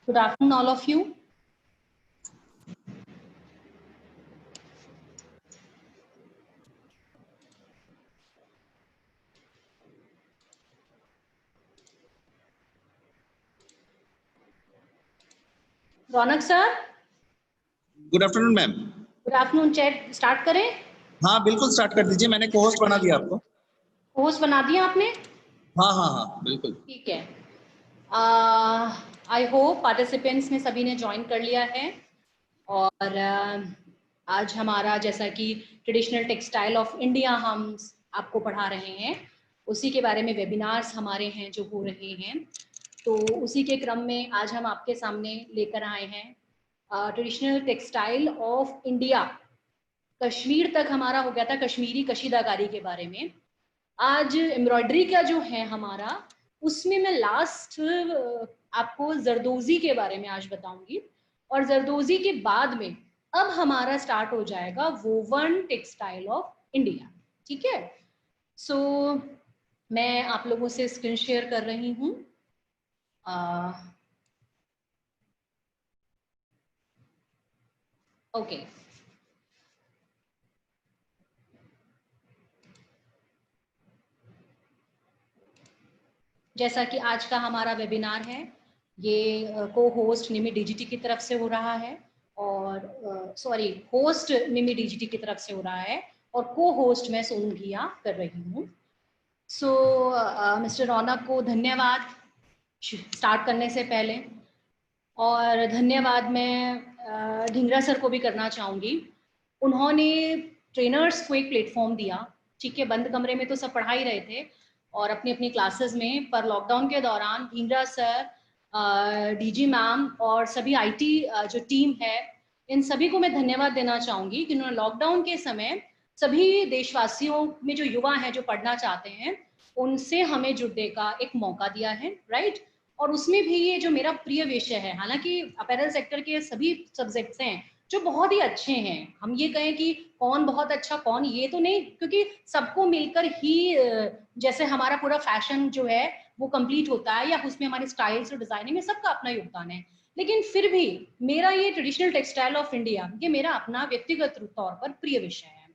Good afternoon, all of you. Raunak sir, good afternoon ma'am. Good afternoon. Chat start करें? हाँ बिल्कुल, start कर दीजिए। मैंने को होस्ट बना दिया आपको। होस्ट बना दिया आपने? हाँ हाँ हाँ बिल्कुल, ठीक है। आई होप पार्टिसिपेंट्स ने सभी ने ज्वाइन कर लिया है। और आज हमारा, जैसा कि ट्रेडिशनल टेक्सटाइल ऑफ इंडिया हम आपको पढ़ा रहे हैं, उसी के बारे में वेबिनार्स हमारे हैं जो हो रहे हैं। तो उसी के क्रम में आज हम आपके सामने लेकर आए हैं traditional textile of India. Kashmir तक हमारा हो गया था कश्मीरी कशीदाकारी के बारे में। आज एम्ब्रॉयडरी का जो है हमारा, उसमें मैं लास्ट आपको जरदोजी के बारे में आज बताऊंगी। और जरदोजी के बाद में अब हमारा स्टार्ट हो जाएगा वोवन टेक्सटाइल ऑफ इंडिया। ठीक है। सो मैं आप लोगों से स्क्रीन शेयर कर रही हूँ। ओके। जैसा कि आज का हमारा वेबिनार है, ये को होस्ट निमी डिजिटी की तरफ से हो रहा है, और सॉरी, होस्ट निमी डिजिटी की तरफ से हो रहा है, और को होस्ट मैं सोनू घिया कर रही हूँ। सो मिस्टर रौनक को धन्यवाद स्टार्ट करने से पहले, और धन्यवाद मैं ढिंगरा सर को भी करना चाहूँगी। उन्होंने ट्रेनर्स को एक प्लेटफॉर्म दिया। ठीक है, बंद कमरे में तो सब पढ़ा ही रहे थे और अपनी अपनी क्लासेस में, पर लॉकडाउन के दौरान ढिंगरा सर, डीजी मैम और सभी आईटी जो टीम है, इन सभी को मैं धन्यवाद देना चाहूँगी कि उन्होंने लॉकडाउन के समय सभी देशवासियों में जो युवा हैं जो पढ़ना चाहते हैं, उनसे हमें जुड़ने का एक मौका दिया है, राइट। और उसमें भी ये जो मेरा प्रिय विषय है, हालांकि अपैरल सेक्टर के सभी सब्जेक्ट्स हैं जो बहुत ही अच्छे हैं, हम ये कहें कि कौन बहुत अच्छा कौन, ये तो नहीं, क्योंकि सबको मिलकर ही जैसे हमारा पूरा फैशन जो है वो कंप्लीट होता है, या उसमें हमारे स्टाइल्स और डिजाइनिंग में सबका अपना योगदान है। लेकिन फिर भी मेरा ये ट्रेडिशनल टेक्सटाइल ऑफ इंडिया ये मेरा अपना व्यक्तिगत तौर पर प्रिय विषय है।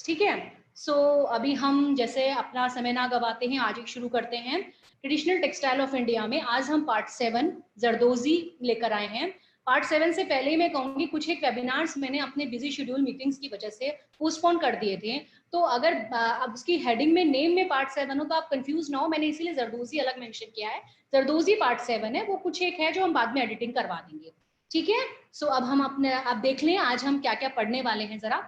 ठीक है, सो अभी हम जैसे अपना समय ना गवाते हैं, आज एक शुरू करते हैं ट्रेडिशनल टेक्सटाइल ऑफ इंडिया में। आज हम पार्ट 7 जरदोजी लेकर आए हैं। पार्ट 7 से पहले ही मैं कहूंगी कुछ एक वेबिनार्स मैंने अपने बिजी शेड्यूल मीटिंग्स की वजह से पोस्टपोन कर दिए थे, तो अगर अब उसकी हेडिंग में नेम में पार्ट 7 हो तो आप कंफ्यूज ना हो, मैंने इसीलिए जरदोजी अलग मेंशन किया है। जरदोजी पार्ट 7 है, वो कुछ एक है जो हम बाद में एडिटिंग करवा देंगे। ठीक है, सो अब हम अपने आप देख लें आज हम क्या क्या पढ़ने वाले हैं। जरा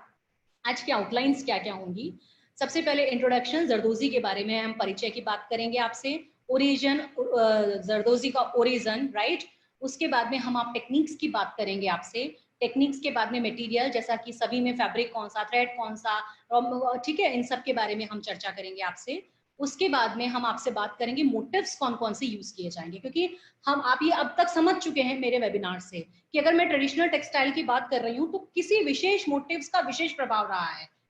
आज की आउटलाइंस क्या क्या होंगी। सबसे पहले इंट्रोडक्शन, जरदोजी के बारे में हम परिचय की बात करेंगे आपसे। ओरिजिन, जरदोजी का ओरिजिन, राइट। उसके बाद में हम आप टेक्निक्स की बात करेंगे आपसे। टेक्निक्स के बाद में मटेरियल, जैसा कि सभी में फैब्रिक कौन सा, थ्रेड कौन सा, ठीक है, इन सब के बारे में हम चर्चा करेंगे आपसे। उसके बाद में हम आपसे बात करेंगे मोटिव्स कौन कौन से यूज किए जाएंगे, क्योंकि हम आप ये अब तक समझ चुके हैं मेरे वेबिनार से कि अगर मैं ट्रेडिशनल टेक्सटाइल की बात कर रही हूँ तो किसी विशेष मोटिव्स का विशेष प्रभाव रहा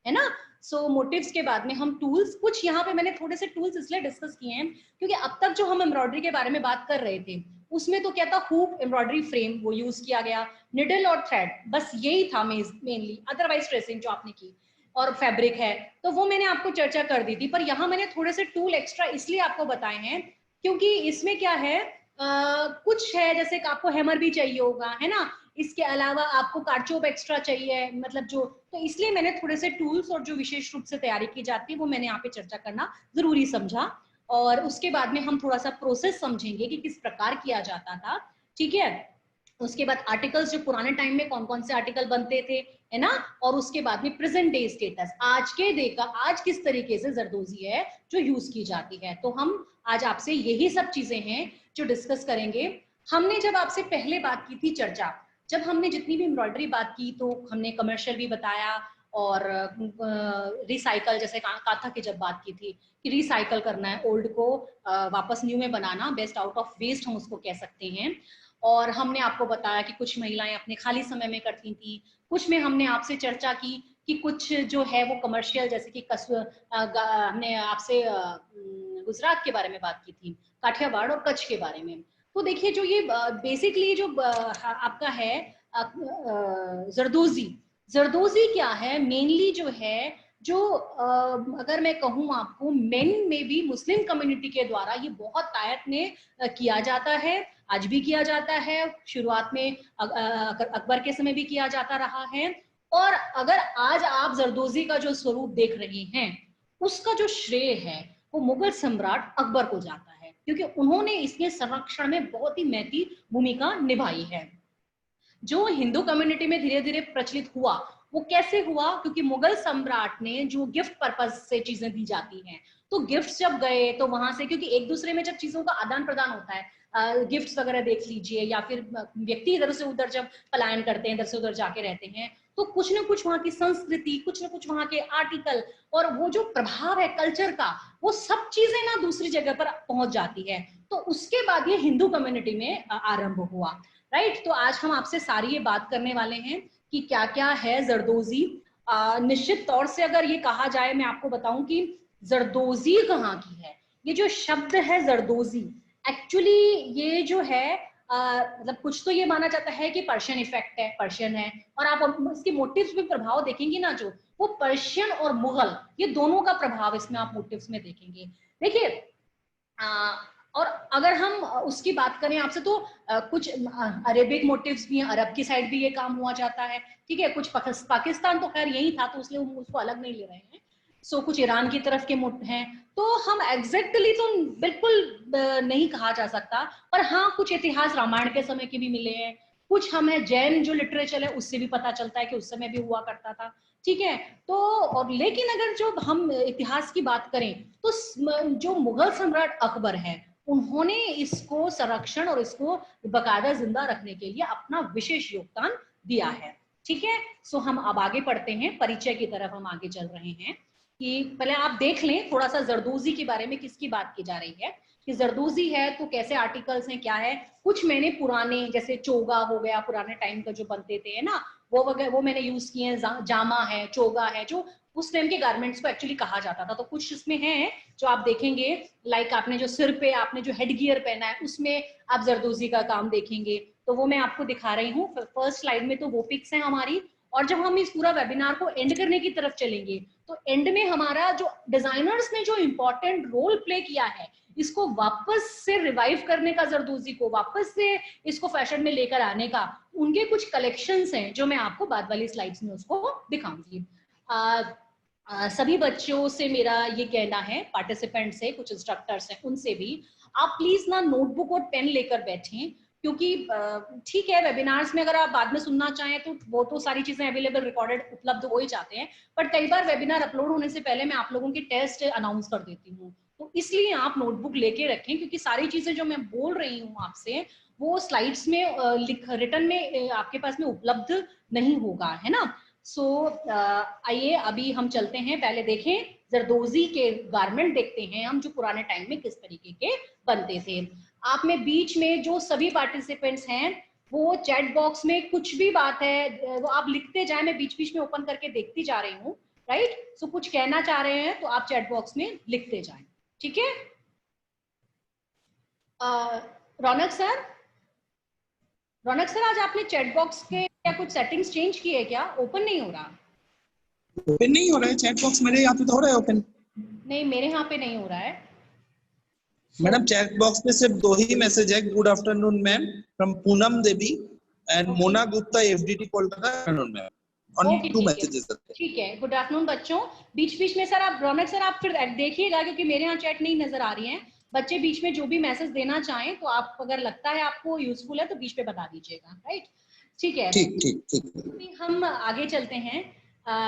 है ना। सो मोटिव्स के बाद में हम टूल्स, कुछ यहाँ पे मैंने थोड़े से टूल्स इसलिए डिस्कस किए हैं क्योंकि अब तक जो हम एम्ब्रॉयडरी के बारे में बात कर रहे थे उसमें तो क्या था, हुक, एम्ब्रॉयडरी फ्रेम वो यूज किया गया, निडल और थ्रेड, बस यही था मेनली। अदरवाइज ट्रेसिंग जो आपने की और फैब्रिक है तो वो मैंने आपको चर्चा कर दी थी, पर यहाँ मैंने थोड़े से टूल एक्स्ट्रा इसलिए आपको बताए हैं क्योंकि इसमें क्या है, कुछ है जैसे कि आपको हैमर भी चाहिए होगा, है ना, इसके अलावा आपको कारचोप एक्स्ट्रा चाहिए, मतलब जो, तो इसलिए मैंने थोड़े से टूल्स और जो विशेष रूप से तैयारी की जाती है वो मैंने यहाँ पे चर्चा करना जरूरी समझा। और उसके बाद में हम थोड़ा सा प्रोसेस समझेंगे कि किस प्रकार किया जाता था। ठीक है, उसके बाद आर्टिकल्स, जो पुराने टाइम में कौन कौन से आर्टिकल बनते थे, है ना, और उसके बाद में प्रेजेंट डे स्टेटस, आज के डे का आज किस तरीके से जरदोजी है जो यूज की जाती है। तो हम आज आपसे यही सब चीजें हैं जो डिस्कस करेंगे। हमने जब आपसे पहले बात की थी चर्चा, जब हमने जितनी भी एम्ब्रॉयडरी बात की तो हमने कमर्शियल भी बताया और रिसाइकल, जैसे काथा की जब बात की थी कि रिसाइकल करना है, ओल्ड को वापस न्यू में बनाना, बेस्ट आउट ऑफ वेस्ट हम उसको कह सकते हैं। और हमने आपको बताया कि कुछ महिलाएं अपने खाली समय में करती थी, कुछ में हमने आपसे चर्चा की कि कुछ जो है वो कमर्शियल, जैसे कि हमने आपसे गुजरात के बारे में बात की थी, काठियावाड़ और कच्छ के बारे में। तो देखिए जो ये बेसिकली जो आपका है जरदोजी, जरदोजी क्या है मेनली जो है, जो अगर मैं कहूँ आपको मेन में भी मुस्लिम कम्युनिटी के द्वारा ये बहुत तायत ने किया जाता है, आज भी किया जाता है, शुरुआत में अकबर के समय भी किया जाता रहा है। और अगर आज आप जरदोजी का जो स्वरूप देख रहे हैं उसका जो श्रेय है वो मुगल सम्राट अकबर को जाता है, क्योंकि उन्होंने इसके संरक्षण में बहुत ही महती भूमिका निभाई है। जो हिंदू कम्युनिटी में धीरे धीरे प्रचलित हुआ वो कैसे हुआ, क्योंकि मुगल सम्राट ने जो गिफ्ट पर्पज से चीजें दी जाती हैं, तो गिफ्ट्स जब गए तो वहां से, क्योंकि एक दूसरे में जब चीजों का आदान प्रदान होता है, गिफ्ट्स वगैरह देख लीजिए, या फिर व्यक्ति इधर से उधर जब पलायन करते हैं, इधर से उधर जाके रहते हैं, तो कुछ ना कुछ वहां की संस्कृति, कुछ ना कुछ वहां के आर्टिकल और वो जो प्रभाव है कल्चर का, वो सब चीजें ना दूसरी जगह पर पहुंच जाती है। तो उसके बाद ये हिंदू कम्युनिटी में आरंभ हुआ, राइट। तो आज हम आपसे सारी ये बात करने वाले हैं कि क्या क्या है जरदोजी। निश्चित तौर से अगर ये कहा जाए, मैं आपको बताऊं कि जरदोजी कहाँ की है, ये जो शब्द है जरदोजी, एक्चुअली ये जो है मतलब कुछ तो ये माना जाता है कि पर्शियन इफेक्ट है, पर्शियन है, और आप इसके मोटिव्स में प्रभाव देखेंगे ना, जो वो पर्शियन और मुगल ये दोनों का प्रभाव इसमें आप मोटिव्स में देखेंगे। देखिए और अगर हम उसकी बात करें आपसे तो कुछ अरेबिक मोटिव्स भी हैं, अरब की साइड भी ये काम हुआ जाता है, ठीक है। कुछ पाकिस्तान तो खैर यही था तो इसलिए हम उसको अलग नहीं ले रहे हैं। सो कुछ ईरान की तरफ के हैं, तो हम एग्जैक्टली तो बिल्कुल नहीं कहा जा सकता, पर हाँ कुछ इतिहास रामायण के समय के भी मिले हैं, कुछ हमें जैन जो लिटरेचर है उससे भी पता चलता है कि उस समय भी हुआ करता था, ठीक है। तो और लेकिन अगर जो हम इतिहास की बात करें तो जो मुगल सम्राट अकबर है उन्होंने इसको संरक्षण और इसको बकायदा जिंदा रखने के लिए अपना विशेष योगदान दिया है, ठीक है। सो हम अब आगे पढ़ते हैं, परिचय की तरफ हम आगे चल रहे हैं कि पहले आप देख लें थोड़ा सा जरदोजी के बारे में किसकी बात की जा रही है, कि जरदोजी है तो कैसे आर्टिकल्स हैं, क्या है। कुछ मैंने पुराने जैसे चोगा हो गया, पुराने टाइम का जो बनते थे, है ना, वो वगैरह वो मैंने यूज किए हैं, जामा है, चोगा है, जो उस टाइम के गारमेंट्स को एक्चुअली कहा जाता था। तो कुछ इसमें है जो आप देखेंगे, लाइक आपने जो सिर पे आपने जो हेड गियर पहना है उसमें आप जरदोजी का काम देखेंगे, तो वो मैं आपको दिखा रही हूँ फर्स्ट स्लाइड में। तो वो पिक्स हैं हमारी। और जब हम इस पूरा वेबिनार को एंड करने की तरफ चलेंगे तो एंड में हमारा जो डिजाइनर्स ने जो इंपॉर्टेंट रोल प्ले किया है इसको वापस से रिवाइव करने का, जरदोजी को वापस से इसको फैशन में लेकर आने का, उनके कुछ कलेक्शंस हैं जो मैं आपको बाद वाली स्लाइड्स में उसको दिखाऊंगी। सभी बच्चों से मेरा ये कहना है, पार्टिसिपेंट से, कुछ इंस्ट्रक्टर्स हैं उनसे भी, आप प्लीज ना नोटबुक और पेन लेकर बैठें, क्योंकि ठीक है वेबिनार्स में अगर आप बाद में सुनना चाहें तो वो तो सारी चीजें अवेलेबल रिकॉर्डेड उपलब्ध हो ही जाते हैं, बट कई बार वेबिनार अपलोड होने से पहले मैं आप लोगों के टेस्ट अनाउंस कर देती हूँ, तो इसलिए आप नोटबुक लेके रखें, क्योंकि सारी चीजें जो मैं बोल रही हूँ आपसे वो स्लाइड्स में रिटन में आपके पास में उपलब्ध नहीं होगा, है ना। सो आइए अभी हम चलते हैं, पहले देखें जरदोजी के गारमेंट देखते हैं हम जो पुराने टाइम में किस तरीके के बनते थे। आप में बीच में जो सभी पार्टिसिपेंट्स हैं वो चैट बॉक्स में कुछ भी बात है वो आप लिखते जाए, मैं बीच बीच में ओपन करके देखती जा रही हूँ, राइट। सो कुछ कहना चाह रहे हैं तो आप चैट बॉक्स में लिखते जाएं, ठीक है। रौनक सर, रौनक सर आज आपने चैट बॉक्स के क्या कुछ सेटिंग्स चेंज किए क्या? ओपन नहीं हो रहा। ओपन नहीं हो रहा है चैट बॉक्स, मेरे यहाँ पे तो हो रहा है ओपन। नहीं मेरे यहाँ पे नहीं हो रहा है। मैडम चैट बॉक्स पे सिर्फ 2 ही मैसेज है, good afternoon ma'am from Poonam Devi and Mona Gupta FDT Kolkata, afternoon ma'am, only 2 messages आते हैं। ठीक है, गुड आफ्टरनून बच्चों। बीच बीच में सर आप, रौनक सर आप फिर देखिएगा क्योंकि मेरे यहाँ चैट नहीं नजर आ रही है। बच्चे बीच में जो भी मैसेज देना चाहें तो आप, अगर लगता है आपको यूजफुल है तो बीच पे बता दीजिएगा, राइट। ठीक है, ठीक ठीक ठीक। हम आगे चलते हैं।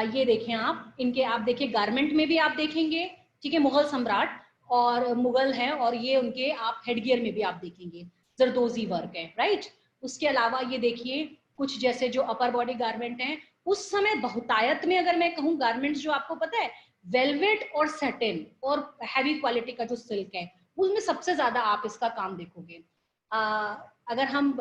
ये देखें आप, इनके आप देखिए गारमेंट में भी आप देखेंगे, ठीक है, मुगल सम्राट और मुगल हैं, और ये उनके आप हेडगियर में भी आप देखेंगे जरदोजी वर्क है, राइट। उसके अलावा ये देखिए कुछ जैसे जो अपर बॉडी गारमेंट हैं, उस समय बहुतायत में अगर मैं कहूँ गारमेंट्स जो आपको पता है वेलवेट और सैटिन और हैवी क्वालिटी का जो सिल्क है उसमें सबसे ज्यादा आप इसका काम देखोगे। अगर हम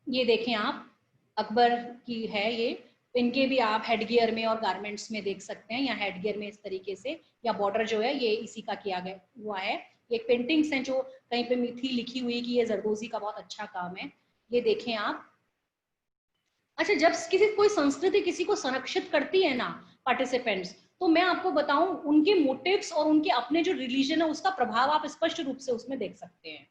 ये देखें आप, अकबर की है ये, इनके भी आप हेडगियर में और गारमेंट्स में देख सकते हैं, या हेडगियर में इस तरीके से, या बॉर्डर जो है ये इसी का किया गया हुआ है। ये पेंटिंग्स हैं जो कहीं पे थी लिखी हुई कि ये जरदोजी का बहुत अच्छा काम है, ये देखें आप। अच्छा, जब किसी कोई संस्कृति किसी को संरक्षित करती है ना पार्टिसिपेंट्स, तो मैं आपको बताऊं उनके मोटिव्स और उनके अपने जो रिलीजन है उसका प्रभाव आप स्पष्ट रूप से उसमें देख सकते हैं,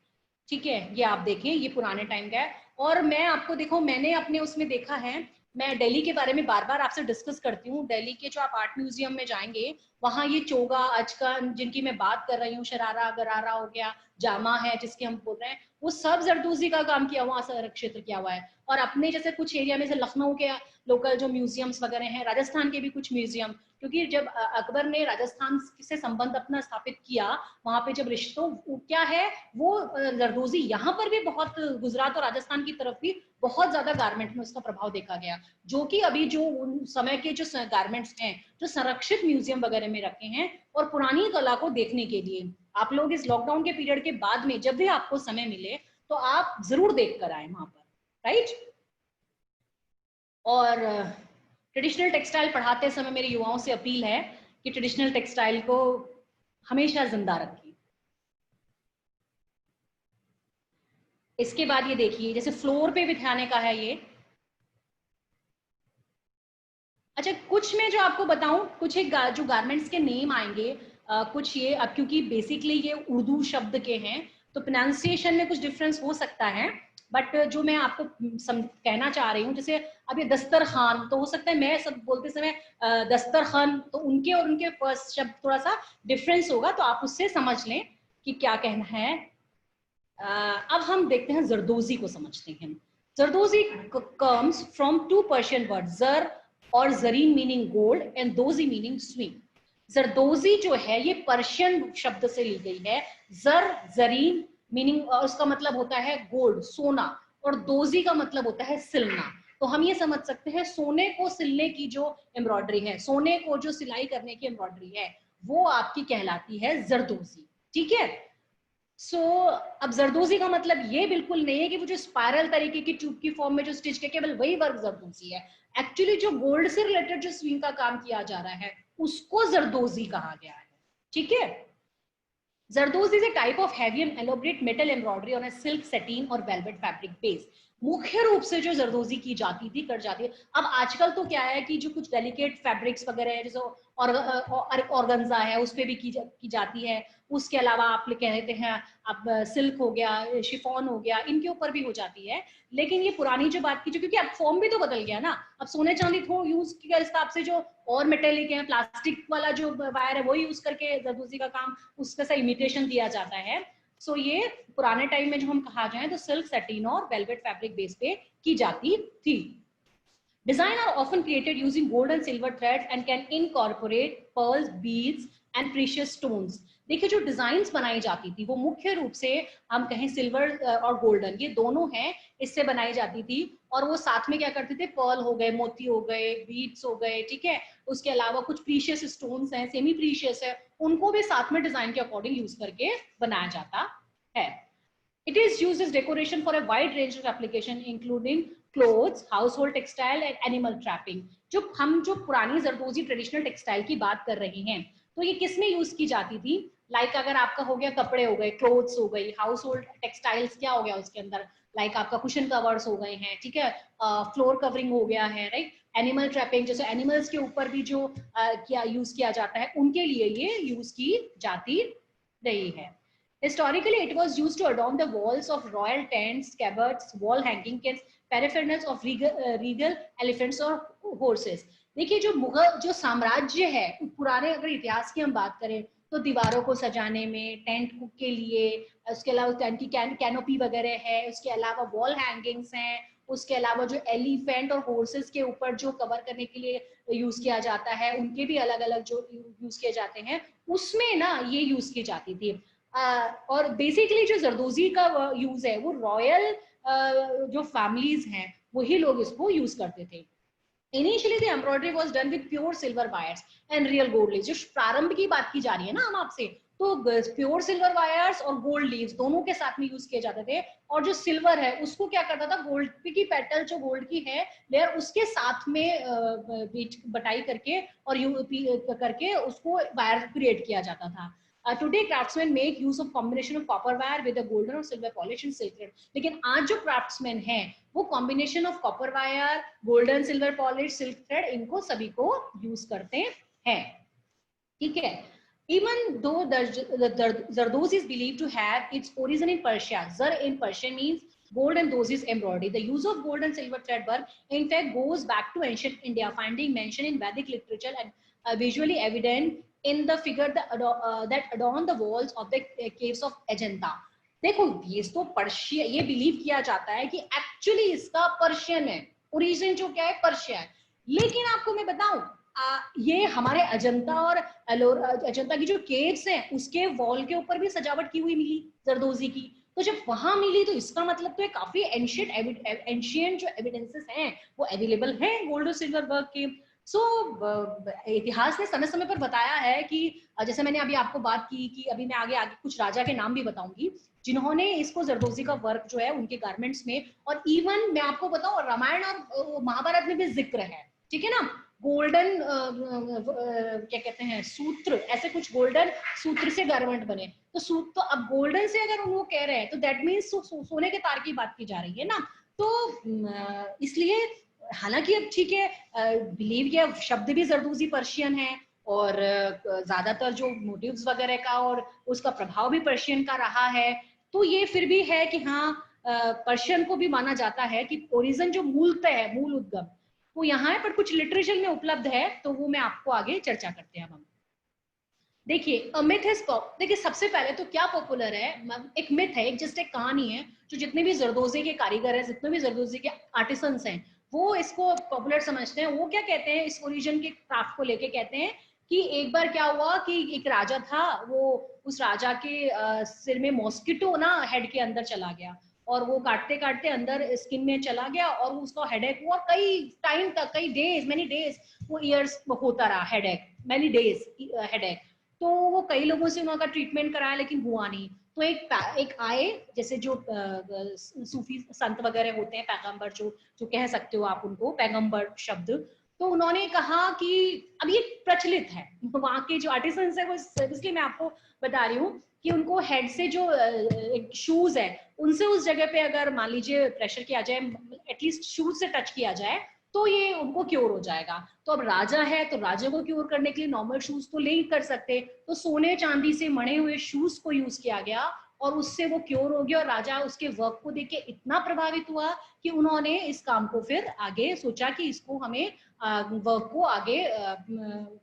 ठीक है। ये आप देखें, ये पुराने टाइम का है। और मैं आपको देखो, मैंने अपने उसमें देखा है, मैं दिल्ली के बारे में बार बार आपसे डिस्कस करती हूँ, दिल्ली के जो आप आर्ट म्यूजियम में जाएंगे वहां ये चोगा अचकन जिनकी मैं बात कर रही हूँ, शरारा गरारा हो गया, जामा है जिसके हम बोल रहे हैं, वो सब जरदोजी का काम किया हुआ, संरक्षित किया हुआ है। और अपने जैसे कुछ एरिया में से लखनऊ के लोकल जो म्यूजियम्स वगैरह हैं, राजस्थान के भी कुछ म्यूजियम, क्योंकि जब अकबर ने राजस्थान से संबंध अपना स्थापित किया, वहां पे जब रिश्तों क्या है वो जरदोजी यहाँ पर भी बहुत, गुजरात और राजस्थान की तरफ भी बहुत ज्यादा गारमेंट में उसका प्रभाव देखा गया, जो कि अभी जो उन समय के जो गारमेंट्स हैं जो संरक्षित म्यूजियम वगैरह में रखे हैं, और पुरानी कला को देखने के लिए आप लोग इस लॉकडाउन के पीरियड के बाद में जब भी आपको समय मिले तो आप जरूर देख कर आए वहां पर, राइट। और ट्रेडिशनल टेक्सटाइल पढ़ाते समय मेरे युवाओं से अपील है कि ट्रेडिशनल टेक्सटाइल को हमेशा जिंदा रखिए। इसके बाद ये देखिए, जैसे फ्लोर पे बिठाने का है ये। अच्छा, कुछ मैं जो आपको बताऊं, कुछ एक जो गारमेंट्स के नेम आएंगे, कुछ ये अब क्योंकि बेसिकली ये उर्दू शब्द के हैं तो प्रोनाउंसिएशन में कुछ डिफरेंस हो सकता है, बट जो मैं आपको कहना चाह रही हूँ, जैसे अब ये दस्तरखान, तो हो सकता है मैं सब बोलते समय दस्तरखान, तो उनके और उनके फर्स्ट शब्द थोड़ा सा डिफरेंस होगा, तो आप उससे समझ लें कि क्या कहना है। अब हम देखते हैं जरदोजी को समझते हैं। Zardozi comes from 2 Persian word, zar और zarin meaning gold and dozi meaning sewing. Zardozi जो है ये पर्शियन शब्द से ली गई है। जर जरीन मीनिंग उसका मतलब होता है गोल्ड, सोना, और दोजी का मतलब होता है सिलना। तो हम ये समझ सकते हैं सोने को सिलने की जो एम्ब्रॉयडरी है, सोने को जो सिलाई करने की एम्ब्रॉयडरी है, वो आपकी कहलाती है जरदोजी, ठीक है। अब जरदोजी का मतलब ये बिल्कुल नहीं है कि वो जो स्पाइरल तरीके की ट्यूब की फॉर्म में जो स्टिच के केवल वही वर्क जरदोजी है। एक्चुअली जो गोल्ड से रिलेटेड जो स्विंग का काम किया जा रहा है उसको जरदोजी कहा गया है। ठीक है, Zardozi is a type of heavy and elaborate metal embroidery on a silk, satin और velvet fabric base. मुख्य रूप से जो जरदोजी की जाती थी, कर जाती है। अब आजकल तो क्या है कि जो कुछ डेलिकेट फैब्रिक्स वगैरह है, जैसे ऑर्गेन्जा है, उस पे भी की जाती है। उसके अलावा आप कहते हैं अब सिल्क हो गया, शिफॉन हो गया, इनके ऊपर भी हो जाती है। लेकिन ये पुरानी जो बात की, जो क्योंकि अब फॉर्म भी तो बदल गया ना, अब सोने चांदी थोड़ा यूज के हिसाब से जो और मेटेलिक है, प्लास्टिक वाला जो वायर है वो यूज करके जरदोजी का काम उसका सा इमिटेशन दिया जाता है। सो ये पुराने टाइम में जो हम कहा जाए तो सिल्क, सैटिन और वेलवेट फैब्रिक बेस पे की जाती थी। Design are often created using gold and silver threads and can incorporate pearls, beads and precious stones. देखिए जो डिजाइन्स बनाई जाती थी वो मुख्य रूप से हम कहें सिल्वर और गोल्डन, ये दोनों हैं, इससे बनाई जाती थी। और वो साथ में क्या करते थे, पर्ल हो गए, मोती हो गए, बीड्स हो गए, ठीक है, उसके अलावा कुछ प्रीशियस स्टोन्स हैं, सेमी प्रीशियस है, उनको भी साथ में डिजाइन के अकॉर्डिंग यूज करके बनाया जाता है। It is used as decoration for a wide range of application, including clothes, household textile and animal trapping. जो पुरानी जरदोजी ट्रेडिशनल टेक्सटाइल की बात कर रहे हैं, तो ये किस में यूज की जाती थी? लाइक अगर आपका हो गया कपड़े हो गए, क्लोथ्स हो गई, हाउस होल्ड टेक्सटाइल्स क्या हो गया उसके अंदर, लाइक आपका कुशन कवर्स हो गए हैं, ठीक है, फ्लोर कवरिंग हो गया है, राइट, एनिमल ट्रैपिंग, जैसे एनिमल्स के ऊपर भी जो क्या यूज किया जाता है, उनके लिए ये यूज की जाती रही है। Historically, it was used to adorn the walls of royal tents, cupboards, wall hanging kits, paraphernals of regal elephants or horses. देखिए जो मुगल जो साम्राज्य है, पुराने अगर इतिहास की हम बात करें तो दीवारों को सजाने में, टेंट के लिए, उसके अलावा टेंट की कैनोपी वगैरह है, उसके अलावा वॉल हैंगिंग्स हैं, उसके अलावा जो एलिफेंट और हॉर्सेस के ऊपर जो कवर करने के लिए यूज किया जाता है, उनके भी अलग अलग जो यूज किए जाते हैं, उसमें ना ये यूज की जाती थी। और बेसिकली जो जरदोजी का यूज है वो रॉयल जो फैमिलीज हैं वही लोग इसको यूज करते थे। Initially the embroidery was done with pure silver wires and real gold leaves. जो प्रारंभ की बात की जा रही है ना हम आपसे, तो प्योर सिल्वर वायर्स और गोल्ड लीव्स दोनों के साथ में यूज किए जाते थे। और जो सिल्वर है उसको क्या करता था, गोल्ड की पेटल जो गोल्ड की है लेयर उसके साथ में बटाई करके और करके उसको वायर क्रिएट किया जाता था। Today craftsmen make use of combination of copper wire with a golden or silver polish and silk thread. लेकिन आज जो craftsmen हैं वो combination of copper wire, golden, silver polish, silk thread, इनको सभी को यूज करते हैं। ठीक है, even though the Zardozi is believed to have its origin in Persia. Zar in Persian means gold and dozis embroidery. The use of gold and silver thread work in fact goes back to ancient India, finding mention in Vedic literature and visually evident in the figure that adorn the walls of the caves of Ajanta. देखो ये तो Persia, ये believe किया जाता है कि actually इसका Persian है, ओरिजिन जो क्या है पर्शिया है। लेकिन आपको मैं बताऊं, ये हमारे अजंता और अजंता की जो केव्स हैं उसके वॉल के ऊपर भी सजावट की हुई मिली जरदोजी की। तो जब वहां मिली तो इसका मतलब तो काफी एंशियंट जो एविडेंसेस हैं वो अवेलेबल हैं गोल्ड और सिल्वर वर्क के। सो इतिहास ने समय समय पर बताया है कि जैसे मैंने अभी आपको बात की कि अभी मैं आगे आगे कुछ राजा के नाम भी बताऊंगी जिन्होंने इसको जरदोजी का वर्क जो है उनके गारमेंट्स में, और इवन मैं आपको बताऊं रामायण और महाभारत में भी जिक्र है, ठीक है ना, गोल्डन क्या कहते हैं सूत्र, ऐसे कुछ गोल्डन सूत्र से गारमेंट बने। तो सूत्र तो अब गोल्डन से अगर वो कह रहे हैं तो दैट मीन्स सोने के तार की बात की जा रही है ना। तो इसलिए हालांकि अब ठीक है, बिलीव किया शब्द भी जरदोजी पर्शियन है और ज्यादातर जो मोटिव्स वगैरह का और उसका प्रभाव भी पर्शियन का रहा है, तो ये फिर भी है कि हाँ पर्शियन को भी माना जाता है कि ओरिजिन जो मूलतः है, मूल उद्गम वो यहाँ है, पर कुछ लिटरेचर में उपलब्ध है तो वो मैं आपको आगे चर्चा करते हैं। हम देखिए मिथ है, देखिए सबसे पहले तो क्या पॉपुलर है, एक मिथ है, एक जस्ट एक कहानी है जो जितने भी जरदोजी के कारीगर हैं, जितने भी जरदोजी के आर्टिसंस हैं वो इसको पॉपुलर समझते हैं। वो क्या कहते हैं इस ओरिजिन के क्राफ्ट को लेके, कहते हैं कि एक बार क्या हुआ कि एक राजा था, वो उस राजा के सिर में मॉस्किटो ना हेड के अंदर चला गया और वो काटते काटते अंदर स्किन में चला गया और उसका हेडेक हुआ कई टाइम तक, कई डेज, मेनी डेज, वो ईयर्स होता रहा हेडेक, मेनी डेज हेडेक। तो वो कई लोगों से उनका ट्रीटमेंट कराया लेकिन हुआ नहीं। तो एक आए, जैसे जो सूफी संत वगैरह होते हैं, पैगंबर जो जो कह सकते हो आप उनको पैगंबर शब्द, तो उन्होंने कहा कि अब ये प्रचलित है, वहाँ के जो आर्टिसंस है वो, इसलिए मैं आपको बता रही हूँ कि उनको हेड से जो शूज है उनसे उस जगह पे अगर मान लीजिए प्रेशर किया जाए, एटलीस्ट शूज से टच किया जाए, तो ये उनको क्योर हो जाएगा। तो अब राजा है तो राजा को क्योर करने के लिए नॉर्मल शूज तो नहीं कर सकते, तो सोने चांदी से मढ़े हुए शूज को यूज किया गया और उससे वो क्योर हो गया। और राजा उसके वर्क को देख के इतना प्रभावित हुआ कि उन्होंने इस काम को फिर आगे सोचा कि इसको हमें वर्क को आगे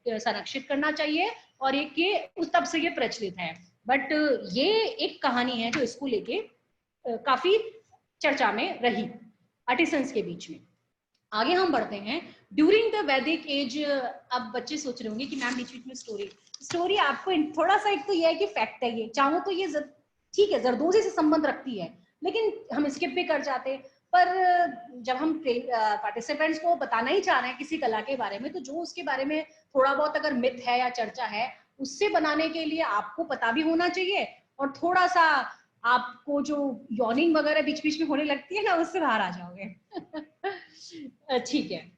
संरक्षित करना चाहिए, और एक ये उस तब से ये प्रचलित है। बट ये एक कहानी है जो इसको लेके काफी चर्चा में रही आर्टिसंस के बीच में। आगे हम बढ़ते हैं। ड्यूरिंग द वैदिक एज, अब बच्चे सोच रहे होंगे कि मैम बीच बीच में स्टोरी आपको थोड़ा सा, एक तो ये है कि फैक्ट है, ये चाहो तो ये ठीक है जरदोजी से संबंध रखती है, लेकिन हम स्किप भी कर जाते। पर जब हम पार्टिसिपेंट्स को बताना ही चाह रहे हैं किसी कला के बारे में, तो जो उसके बारे में थोड़ा बहुत अगर मिथ है या चर्चा है, उससे बनाने के लिए आपको पता भी होना चाहिए, और थोड़ा सा आपको जो यॉर्निंग वगैरह बीच बीच में होने लगती है ना, उससे बाहर आ जाओगे। ठीक है।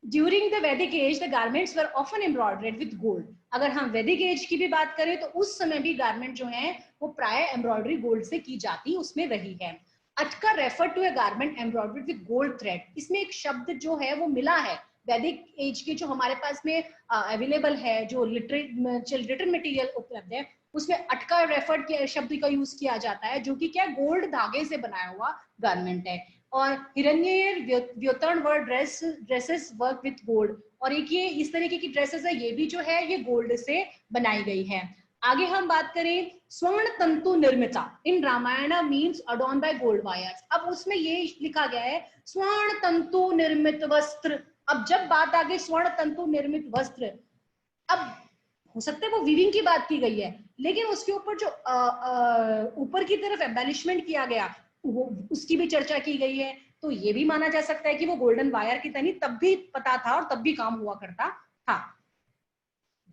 During the Vedic age the garments were often embroidered with gold. अगर हम वैदिक एज की भी बात करें तो उस समय भी गारमेंट जो है वो प्राय एम्ब्रॉयडरी गोल्ड से की जाती उसमें रही है। Atka refer to a garment embroidered with gold thread. इसमें एक शब्द जो है वो मिला है वैदिक एज के जो हमारे पास में अवेलेबल है, जो लिटरेचर मटेरियल उपलब्ध है, उसमें अटका रेफर्ड के शब्द का यूज किया जाता है, जो कि क्या गोल्ड धागे से बनाया हुआ गारमेंट है। और हिरण्येर व्योतरण word dresses work with gold, और एक ये इस तरीके की ड्रेसेस है, ये भी जो है ये गोल्ड से बनाई गई है। आगे हम बात करें स्वर्ण तंतु निर्मिता in Ramayana means adorn by gold wires. अब उसमें ये लिखा गया है स्वर्ण तंतु निर्मित वस्त्र। अब जब बात आ गई स्वर्ण तंतु निर्मित वस्त्र, अब हो सकता है वो वीविंग की बात की गई है, लेकिन उसके ऊपर जो ऊपर की तरफ एम्बेलिशमेंट किया गया वो उसकी भी चर्चा की गई है। तो ये भी माना जा सकता है कि वो गोल्डन वायर की तनी तब भी पता था और तब भी काम हुआ करता था।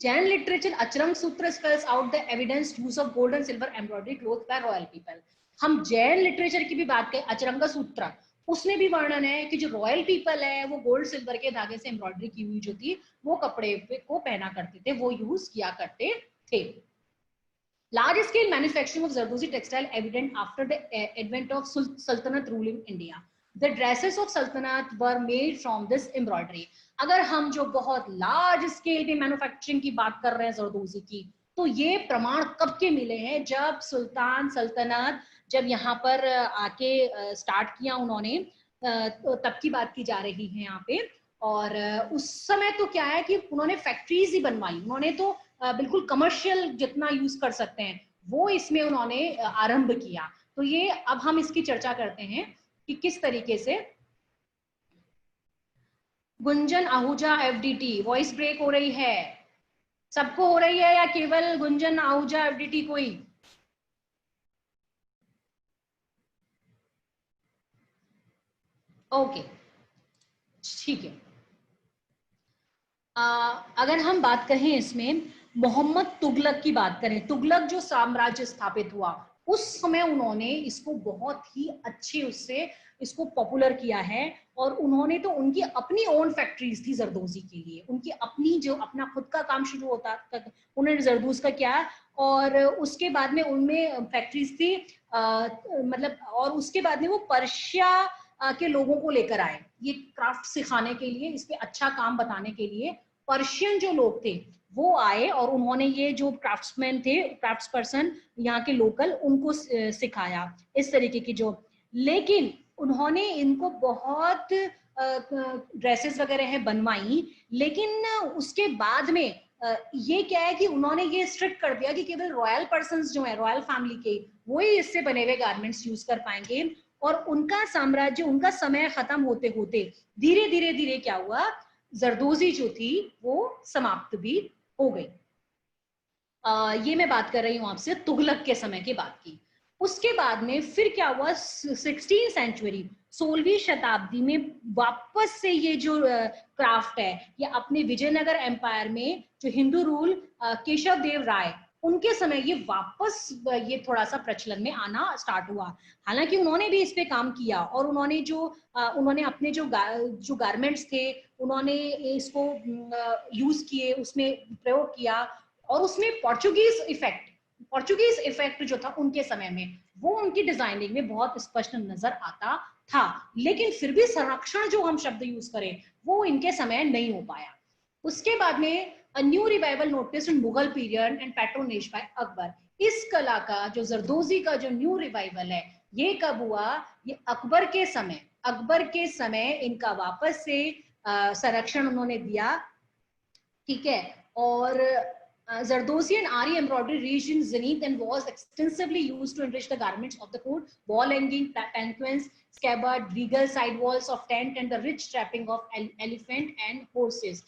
Jain literature Acharang Sutra spells out the evidence use of gold and silver embroidery cloth by royal people. हम जैन लिटरेचर की भी बात करें, अचरंग सूत्र, उसमें भी वर्णन है कि जो रॉयल पीपल है वो गोल्ड सिल्वर के धागे से एम्ब्रॉयडरी की हुई जो थी वो कपड़े को पहना करते थे, वो यूज किया करते थे। Large scale manufacturing of Zardozi textile evident after the advent of Sultanate rule in India. The dresses of Sultanate were made from this embroidery. अगर हम जो बहुत लार्ज स्केल पे मैन्युफैक्चरिंग की बात कर रहे हैं जरदोजी की, तो ये प्रमाण कब के मिले हैं, जब सुल्तान सल्तनत जब यहाँ पर आके स्टार्ट किया उन्होंने, तो तब की बात की जा रही है यहाँ पे। और उस समय तो क्या है कि उन्होंने फैक्ट्रीज ही बनवाई, उन्होंने तो बिल्कुल कमर्शियल जितना यूज कर सकते हैं वो इसमें उन्होंने आरंभ किया। तो ये अब हम इसकी चर्चा करते हैं कि किस तरीके से। Gunjan Ahuja FDT, voice break हो रही है, सबको हो रही है या केवल गुंजन आहूजा एफडीटी को ही? ओके ठीक है। अगर हम बात करें इसमें मोहम्मद तुगलक की बात करें, तुगलक जो साम्राज्य स्थापित हुआ उस समय उन्होंने इसको बहुत ही अच्छे उससे इसको पॉपुलर किया है। और उन्होंने तो उनकी अपनी ओन फैक्ट्रीज थी जरदोजी के लिए, उनकी अपनी जो अपना खुद का काम शुरू होता उन्होंने जरदोज का किया। और उसके बाद में उनमें फैक्ट्रीज थी, मतलब, और उसके बाद में वो पर्शिया के लोगों को लेकर आए ये क्राफ्ट सिखाने के लिए, इस पे अच्छा काम बताने के लिए पर्शियन जो लोग थे वो आए, और उन्होंने ये जो क्राफ्ट्समैन थे, क्राफ्ट्स पर्सन यहाँ के लोकल, उनको सिखाया इस तरीके की जो। लेकिन उन्होंने इनको बहुत ड्रेसेस वगैरह है बनवाई, लेकिन उसके बाद में ये क्या है कि उन्होंने ये स्ट्रिक्ट कर दिया कि केवल रॉयल पर्सन्स जो है रॉयल फैमिली के वो ही इससे बने हुए गारमेंट्स यूज कर पाएंगे। और उनका साम्राज्य, उनका समय खत्म होते होते धीरे धीरे धीरे क्या हुआ, जरदोजी जो थी वो समाप्त भी हो गई। ये मैं बात कर रही हूं आपसे तुगलक के समय की बात की। उसके बाद में फिर क्या हुआ, 16वीं सेंचुरी 16वीं शताब्दी में वापस से ये जो क्राफ्ट है ये अपने विजयनगर एम्पायर में जो हिंदू रूल केशव देव राय उनके समय ये वापस ये थोड़ा सा प्रचलन में आना स्टार्ट हुआ। हालांकि उन्होंने भी इस पे काम किया और उन्होंने उन्होंने अपने जो गारमेंट्स थे उन्होंने इसको यूज किए, उसमें प्रयोग किया, और उसमें पोर्चुगीज इफेक्ट जो था उनके समय में वो उनकी डिजाइनिंग में बहुत स्पष्ट नजर आता था। लेकिन फिर भी संरक्षण जो हम शब्द यूज करें वो इनके समय नहीं हो पाया। उसके बाद में a new revival noticed in Mughal period and patronage by Akbar. इस कला का जो जरदोजी का जो न्यू रिवाइवल है ये कब हुआ? ये अकबर के समय इनका वापस से संरक्षण उन्होंने दिया, ठीक है। और Zardozi and Ari embroidery reached in zenith and was extensively used to enrich the garments of the court. Wall hanging, palanquins, scabbard, regal side walls of tent and the rich trapping of elephant and horses.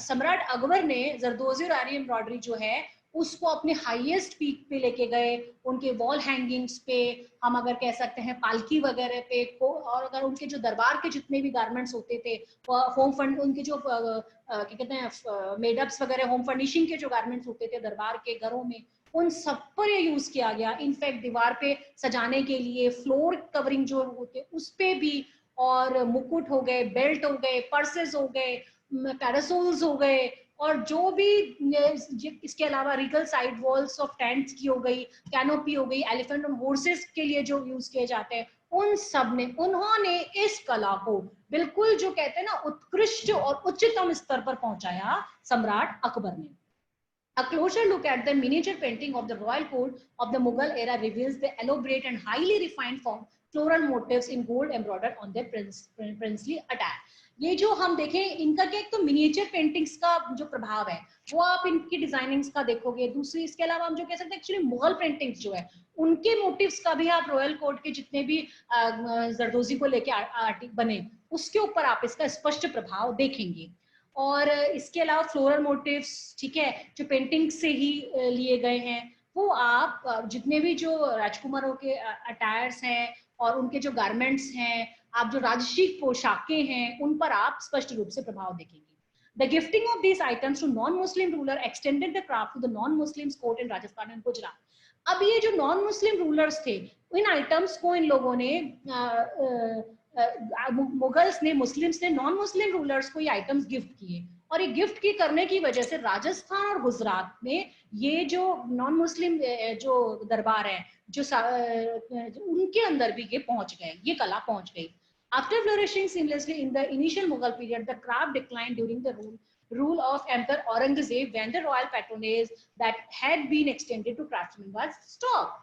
सम्राट अकबर ने जरदोजी और आरी embroidery जो है उसको अपने highest peak पे लेके गए। उनके वॉल हैंगिंग्स पे, हम अगर कह सकते हैं पालकी वगैरह पे, और अगर उनके जो दरबार के जितने भी गारमेंट्स होते थे, होम फंड उनके जो क्या कहते हैं मेडअप्स वगैरह, होम फर्निशिंग के जो गारमेंट्स होते थे दरबार के घरों में, उन सब पर ये यूज किया गया। इनफैक्ट दीवार पे सजाने के लिए फ्लोर कवरिंग जो होते उस पे भी, और मुकुट हो गए, बेल्ट हो गए, पर्सेस हो गए, पैरासोल्स हो गए, और जो भी इसके अलावा Regal side walls of tents की हो गई, कैनोपी हो गई, एलिफेंट और हॉर्सेस के लिए जो यूज किए जाते हैं, उन सब ने उन्होंने इस कला को बिल्कुल जो कहते हैं ना उत्कृष्ट और उच्चतम स्तर पर पहुंचाया सम्राट अकबर ने। A closer look at the miniature painting of the royal court of the Mughal era reveals the elaborate and highly refined form floral motifs in gold embroidered on their princely attire. ये जो हम देखें इनका क्या, एक तो miniature paintings का जो प्रभाव है वो आप इनकी डिजाइनिंग्स का देखोगे। दूसरी इसके अलावा हम जो कह सकते हैं एक्चुअली मुगल पेंटिंग्स जो है उनके मोटिव्स का भी आप रॉयल कोर्ट के जितने भी जरदोजी को लेके बने उसके ऊपर आप इसका स्पष्ट प्रभाव देखेंगे। और इसके अलावा फ्लोरल मोटिव्स, ठीक है, जो पेंटिंग से ही लिए गए हैं, वो आप जितने भी जो राजकुमारों के अटायर्स हैं और उनके जो गारमेंट्स हैं, आप जो राजसीय पोशाकें हैं, उन पर आप स्पष्ट रूप से प्रभाव देखेंगे। The gifting of these items to non-Muslim ruler extended the craft to the non-Muslims court in Rajasthan and Gujarat. अब ये जो non-Muslim rulers थे, इन आइटम्स को इन लोगों ने मुगल्स ने, मुस्लिम्स ने नॉन मुस्लिम रूलर्स को ये आइटम्स गिफ्ट किए, और ये गिफ्ट की करने की वजह से राजस्थान और गुजरात में ये जो नॉन मुस्लिम जो दरबार है जो उनके अंदर भी ये पहुंच गए, ये कला पहुंच गई। After flourishing seamlessly in the initial Mughal period, the craft declined during the rule of Emperor Aurangzeb when the royal patronage that had been extended to craftsmen was stopped.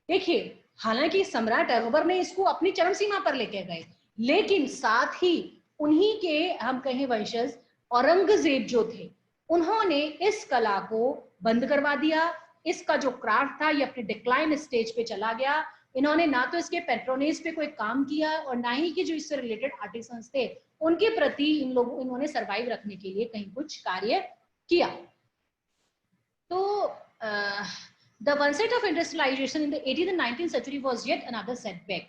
देखिए, हालांकि सम्राट अकबर ने इसको अपनी चरम सीमा पर लेके गए, लेकिन साथ ही उन्हीं के हम कहें वंशज औरंगजेब जो थे उन्होंने इस कला को बंद करवा दिया। इसका जो क्राफ्ट था ये अपने डिक्लाइन स्टेज पे चला गया। इन्होंने ना तो इसके पेट्रोनेज पे कोई काम किया और ना ही कि जो इससे रिलेटेड आर्टिसंस थे उनके प्रति इन्होंने सरवाइव रखने के लिए कहीं कुछ कार्य किया। तो the onset of industrialization in the 18th and 19th century was yet another setback.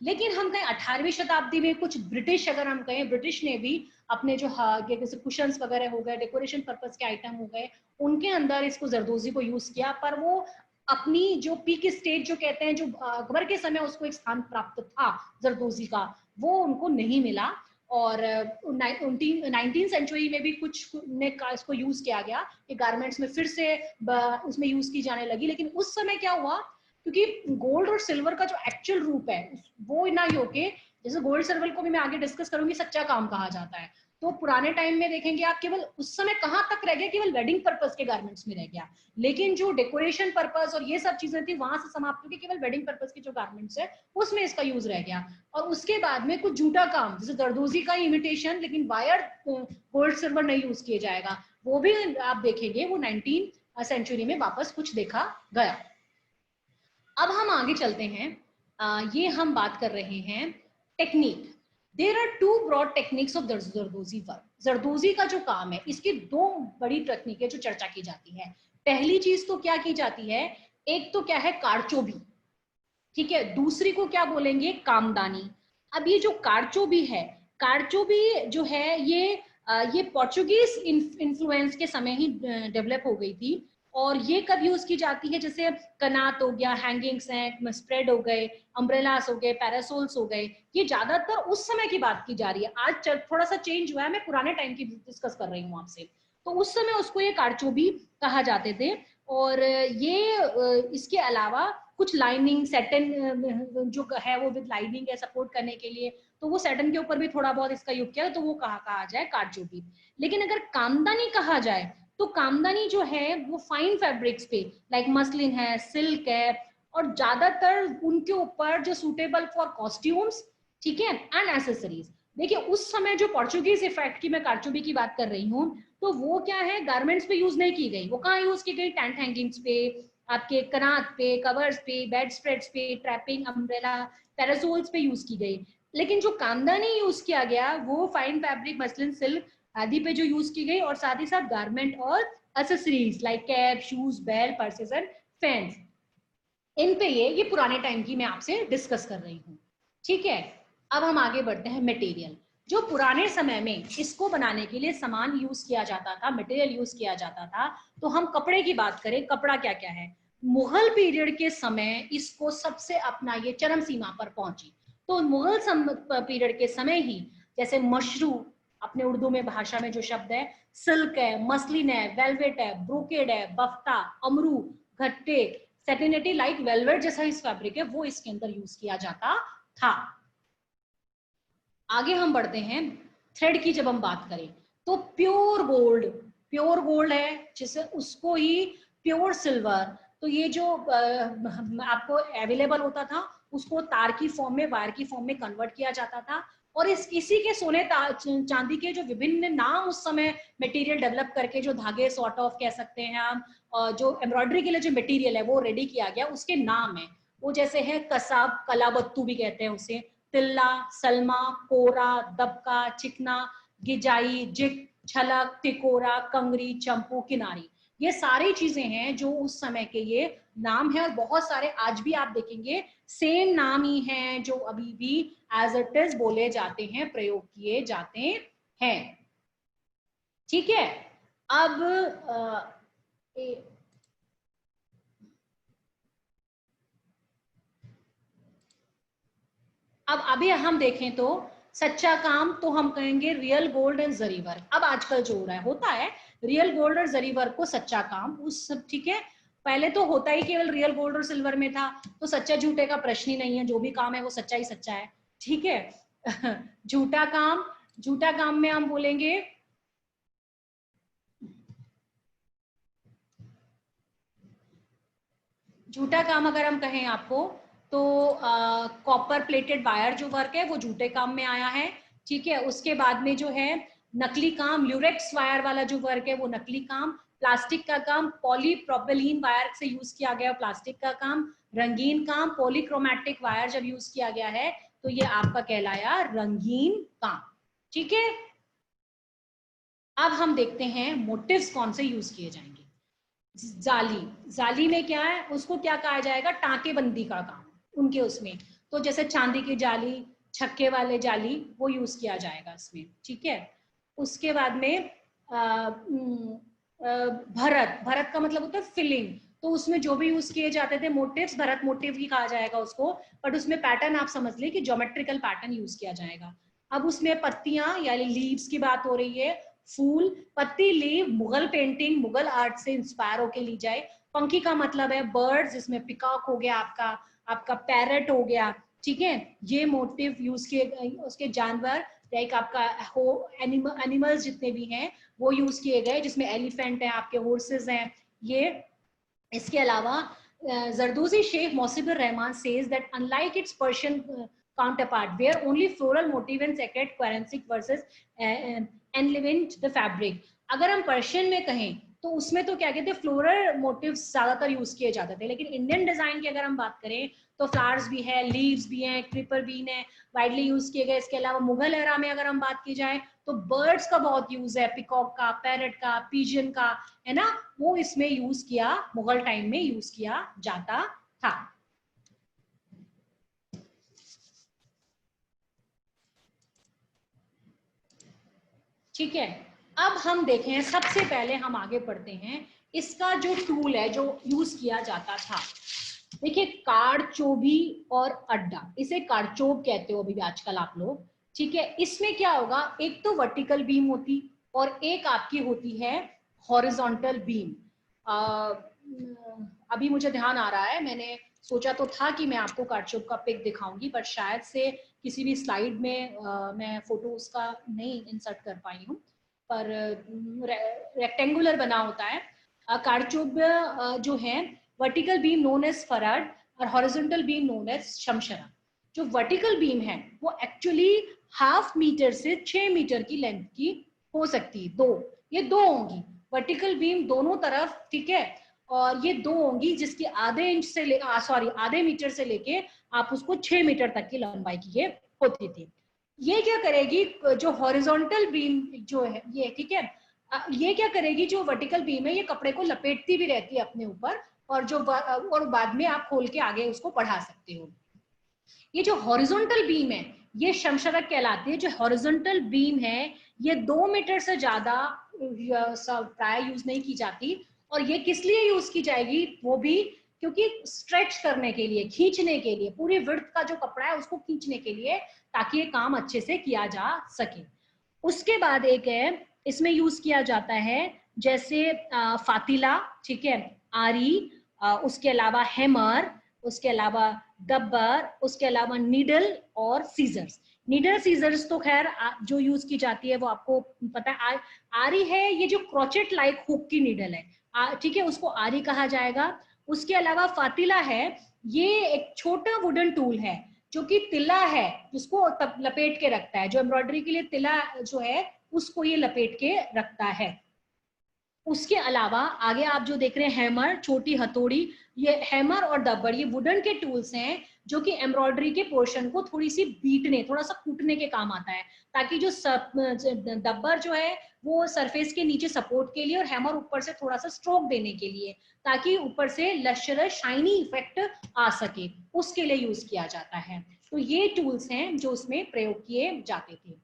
लेकिन हम कहें 18वीं शताब्दी में कुछ ब्रिटिश, अगर हम कहें ब्रिटिश ने भी अपने जो जैसे कुशन्स वगैरह हो गए, डेकोरेशन पर्पस के आइटम हो गए, उनके अंदर इसको जरदोजी को यूज किया, पर वो अपनी जो पीक स्टेज जो कहते हैं जो अकबर के समय उसको एक स्थान प्राप्त था जरदोजी का, वो उनको नहीं मिला। और 19th सेंचुरी में भी कुछ ने इसको यूज किया गया कि गारमेंट्स में फिर से उसमें यूज की जाने लगी। लेकिन उस समय क्या हुआ, क्योंकि गोल्ड और सिल्वर का जो एक्चुअल रूप है वो ना ही होके, जैसे गोल्ड सिल्वर को भी मैं आगे डिस्कस करूंगी, सच्चा काम कहा जाता है, तो पुराने टाइम में देखेंगे आप केवल उस समय कहां तक रह गया, केवल वेडिंग पर्पस के गारमेंट्स में रह गया। लेकिन जो डेकोरेशन पर्पस और ये सब चीजें थी वहां से समाप्त होकर केवल वेडिंग पर्पस के जो गारमेंट्स है उसमें इसका यूज रह गया। और उसके बाद में कुछ झूठा काम, जैसे जरदोजी का इमिटेशन, लेकिन वायर गोल्ड सिल्वर नहीं यूज किया जाएगा, वो भी आप देखेंगे वो 19th सेंचुरी में वापस कुछ देखा गया। अब हम आगे चलते हैं, ये हम बात कर रहे हैं technique. There are two broad techniques of zardozi work. Zardozi का जो काम है इसकी दो बड़ी टेक्निक है जो चर्चा की जाती है। पहली चीज तो क्या की जाती है, एक तो क्या है कारचोबी, ठीक है, दूसरी को क्या बोलेंगे, कामदानी। अब ये जो कारचोबी है, कारचोबी जो है ये पोर्चुगीज इन्फ्लुएंस के समय ही डेवलप हो गई थी। और ये कब यूज की जाती है, जैसे कनात हो गया, हैंगिंग्स हैं, स्प्रेड हो गए, अम्ब्रेलास हो गए, पैरासोल्स हो गए, ये ज्यादातर उस समय की बात की जा रही है। आज थोड़ा सा चेंज हुआ है, मैं पुराने टाइम की डिस्कस कर रही हूँ आपसे। तो उस समय उसको ये कारचोबी कहा जाते थे। और ये इसके अलावा कुछ लाइनिंग सेटन जो है वो विद लाइनिंग है सपोर्ट करने के लिए, तो वो सेटन के ऊपर भी थोड़ा बहुत इसका यूज किया, तो वो कहा जाए कारचोबी। लेकिन अगर कामदानी कहा जाए तो कामदानी जो है वो फाइन फैब्रिक्स पे लाइक मसलिन है, सिल्क है, और ज्यादातर उनके ऊपर जो सुटेबल फॉर कॉस्ट्यूम्स, ठीक है, एंड एसेसरीज। देखिए उस समय जो पोर्चुगीज इफेक्ट की मैं कारचोबी की बात कर रही हूँ, तो वो क्या है, गारमेंट्स पे यूज नहीं की गई, वो कहाँ यूज की गई, टेंट हैंगिंग्स पे, आपके कनात पे, कवर्स पे, बेड स्प्रेड्स पे, ट्रैपिंग, अम्ब्रेला, पैरासोल्स पे यूज की गई। लेकिन जो कामदानी यूज किया गया वो फाइन फैब्रिक, मसलिन, सिल्क आदि पे जो यूज की गई, और साथ ही साथ गारमेंट और accessories like cap, shoes, belt, purses and fans, इन पे ये पुराने टाइम की मैं आपसे डिस्कस कर रही हूँ। ठीक है, अब हम आगे बढ़ते हैं। मटेरियल, जो पुराने समय में इसको बनाने के लिए सामान यूज किया जाता था, मटेरियल यूज किया जाता था, तो हम कपड़े की बात करें, कपड़ा क्या क्या है। मुगल पीरियड के समय इसको सबसे अपना ये चरम सीमा पर पहुंची। तो मुगल पीरियड के समय ही जैसे मशरू, अपने उर्दू में भाषा में जो शब्द है, सिल्क है, मसलिन है, वेलवेट है, ब्रोकेड है, बफ्ता, अमरू, घट्टे, सेटिनिटी लाइक वेलवेट जैसा इस फैब्रिक है, वो इसके अंदर यूज किया जाता था। आगे हम बढ़ते हैं। थ्रेड की जब हम बात करें तो प्योर गोल्ड है, जिसे उसको ही प्योर सिल्वर, तो ये जो आपको अवेलेबल होता था उसको तार की फॉर्म में, वायर की फॉर्म में कन्वर्ट किया जाता था। और इसी के सोने चांदी के जो विभिन्न नाम उस समय मटेरियल डेवलप करके, जो धागे सॉर्ट ऑफ कह सकते हैं हम, जो एम्ब्रॉयडरी के लिए जो मटेरियल है वो रेडी किया गया, उसके नाम है वो जैसे है कसाब, कलाबत्तू भी कहते हैं उसे, तिल्ला, सलमा, कोरा, दबका, चिकना, गिजाई, जिक, छलक, तिकोरा, कंगरी, चंपू, किनारी, ये सारी चीजें हैं जो उस समय के ये नाम है। और बहुत सारे आज भी आप देखेंगे सेम नाम ही हैं जो अभी भी एज इट इज बोले जाते हैं, प्रयोग किए जाते हैं। ठीक है, अब अभी हम देखें तो सच्चा काम तो हम कहेंगे real gold and zari work. अब आजकल जो हो रहा है, होता है रियल गोल्ड और जरी वर्क को सच्चा काम, उस सब ठीक है। पहले तो होता ही केवल रियल गोल्ड और सिल्वर में था, तो सच्चा झूठे का प्रश्न ही नहीं है, जो भी काम है वो सच्चा ही सच्चा है। ठीक है। झूठा काम में हम बोलेंगे झूठा काम, अगर हम कहें आपको तो कॉपर प्लेटेड वायर जो वर्क है वो झूठे काम में आया है। ठीक है, उसके बाद में जो है नकली काम, ल्यूरेक्स वायर वाला जो वर्क है वो नकली काम। प्लास्टिक का काम, पॉलीप्रोपिलीन वायर से यूज किया गया प्लास्टिक का काम। रंगीन काम, पॉलीक्रोमैटिक वायर जब यूज किया गया है तो ये आपका कहलाया रंगीन काम। ठीक है, अब हम देखते हैं मोटिव्स कौन से यूज किए जाएंगे। जाली में क्या है, उसको क्या कहा जाएगा, टाँके बंदी का काम उनके उसमें, तो जैसे चांदी की जाली, छक्के वाले जाली, वो यूज किया जाएगा इसमें। ठीक है, उसके बाद में भरत का मतलब होता है फिलिंग, तो उसमें जो भी यूज किए जाते थे मोटिव्स, भरत मोटिव ही कहा जाएगा उसको, बट उसमें पैटर्न आप समझ लें कि ज्योमेट्रिकल पैटर्न यूज किया जाएगा। अब उसमें पत्तियां यानी लीव्स की बात हो रही है, फूल, पत्ती, leave, Mughal painting, Mughal art से इंस्पायर होके ली जाए। पंखी का मतलब है बर्ड्स, जिसमें पिकॉक हो गया, आपका पैरट हो गया। ठीक है, ये मोटिव यूज किए, उसके जानवर लाइक आपका एनिमल्स जितने भी हैं वो यूज किए गए, जिसमें एलिफेंट है, आपके हॉर्सेस हैं ये। इसके अलावा जरदोजी Sheikh मौसिबुर Rahman says that unlike its Persian counterpart where only floral motif and sacred quarantic verses enlivened the fabric, अगर हम पर्शियन में कहें तो उसमें तो क्या कहते हैं, फ्लोरल मोटिव्स ज्यादातर यूज किए जाते थे। लेकिन इंडियन डिजाइन की अगर हम बात करें तो फ्लावर्स भी है, लीव्स भी हैं, क्रीपर बीन है, वाइडली यूज किए गए। इसके अलावा मुगल एरा में अगर हम बात की जाए तो बर्ड्स का बहुत यूज है, पिकॉक का, पैरट का, पिजन का, है ना, वो इसमें यूज किया, मुगल टाइम में यूज किया जाता था। ठीक है, अब हम देखें, सबसे पहले हम आगे बढ़ते हैं इसका जो टूल है जो यूज किया जाता था, देखिए कारचोबी और अड्डा, इसे कारचोब कहते हो अभी आजकल आप लोग, ठीक है। इसमें क्या होगा, एक तो वर्टिकल बीम होती और एक आपकी होती है हॉरिजॉन्टल बीम। अभी मुझे ध्यान आ रहा है, मैंने सोचा तो था कि मैं आपको कारचोब का पिक दिखाऊंगी, बट शायद से किसी भी स्लाइड में मैं फोटो उसका नहीं इंसर्ट कर पाई हूँ, पर रेक्टेंगुलर बना होता है कारचोब जो है। Vertical beam known as farad और horizontal beam known as shamshara. जो वर्टिकल बीम है वो एक्चुअली 1/2 मीटर से 6 मीटर की लेंथ की हो सकती है, ये दो होंगी वर्टिकल बीम दोनों तरफ, ठीक है। और ये दो होंगी जिसकी आधे मीटर से लेके आप उसको 6 मीटर तक की लंबाई की ये होती थी। ये क्या करेगी, जो हॉरिजॉन्टल बीम जो है ये, ठीक है, ये क्या करेगी, जो वर्टिकल बीम है ये कपड़े को लपेटती भी रहती है अपने ऊपर, और बाद में आप खोल के आगे उसको बढ़ा सकते हो। ये जो हॉरिजॉन्टल बीम है ये शमशरक कहलाती है। जो हॉरिजॉन्टल बीम है ये 2 मीटर से ज्यादा प्राय यूज नहीं की जाती, और ये किस लिए यूज की जाएगी, वो भी क्योंकि स्ट्रेच करने के लिए, खींचने के लिए, पूरी विड्थ का जो कपड़ा है उसको खींचने के लिए, ताकि ये काम अच्छे से किया जा सके। उसके बाद एक है, इसमें यूज किया जाता है जैसे फातिला, ठीक है, आरी, उसके अलावा हैमर, उसके अलावा गब्बर, उसके अलावा नीडल और सीजर्स। नीडल सीजर्स तो खैर जो यूज की जाती है वो आपको पता है। आरी है ये जो क्रोचेट लाइक हुक की नीडल है, ठीक है, उसको आरी कहा जाएगा। उसके अलावा फातिला है, ये एक छोटा वुडन टूल है जो कि तिला है, जिसको लपेट के रखता है, जो एम्ब्रॉयडरी के लिए तिला जो है उसको ये लपेट के रखता है। उसके अलावा आगे आप जो देख रहे हैं हैमर, छोटी हथौड़ी, ये हैमर और दब्बर ये वुडन के टूल्स हैं जो कि एम्ब्रॉयडरी के पोर्शन को थोड़ी सी बीटने, थोड़ा सा कूटने के काम आता है, ताकि जो दब्बर जो है वो सरफेस के नीचे सपोर्ट के लिए, और हैमर ऊपर से थोड़ा सा स्ट्रोक देने के लिए, ताकि ऊपर से लश्चरस शाइनी इफेक्ट आ सके, उसके लिए यूज किया जाता है। तो ये टूल्स हैं जो उसमें प्रयोग किए जाते थे।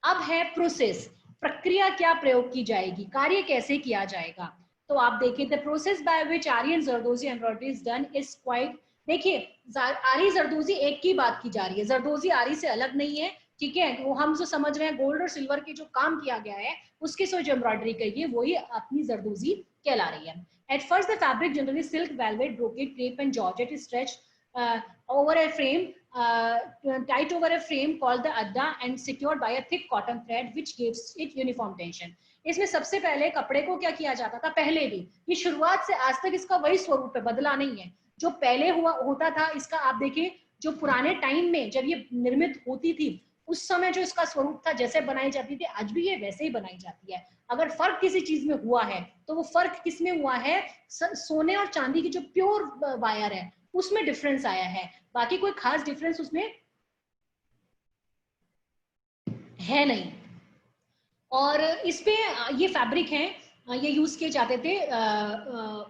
अब है प्रोसेस, प्रक्रिया क्या प्रयोग की जाएगी, कार्य कैसे किया जाएगा। तो आप देखिए, द प्रोसेस बाय विच आरी and zardozi embroidery is done is quite, देखिए आरी जरदोजी एक की बात की जा रही है, जरदोजी आरी से अलग नहीं है, ठीक है। वो हम जो समझ रहे हैं गोल्ड और सिल्वर के जो काम किया गया है उसके जो एम्ब्रॉयडरी कही है वही अपनी जरदोजी कहला रही है। At first the fabric generally silk, velvet, brocade, crepe and georgette is stretched over a frame, tight over a frame called the adda and secured by a thick cotton thread which gives it uniform tension. इसमें सबसे पहले कपड़े को क्या किया जाता था, पहले भी ये शुरुआत से आज तक इसका वही स्वरूप है, बदला नहीं है। जो पहले होता था इसका, आप देखिए जो पुराने टाइम में जब ये निर्मित होती थी उस समय जो इसका स्वरूप था, जैसे बनाई जाती थी, आज भी ये वैसे ही बनाई जाती है। अगर फर्क किसी चीज में हुआ है तो वो फर्क किसमें हुआ है, सोने और चांदी की जो प्योर वायर है उसमें डिफरेंस आया है, बाकी कोई खास डिफरेंस उसमें है नहीं। और इस पे ये फैब्रिक है, ये यूज किए जाते थे,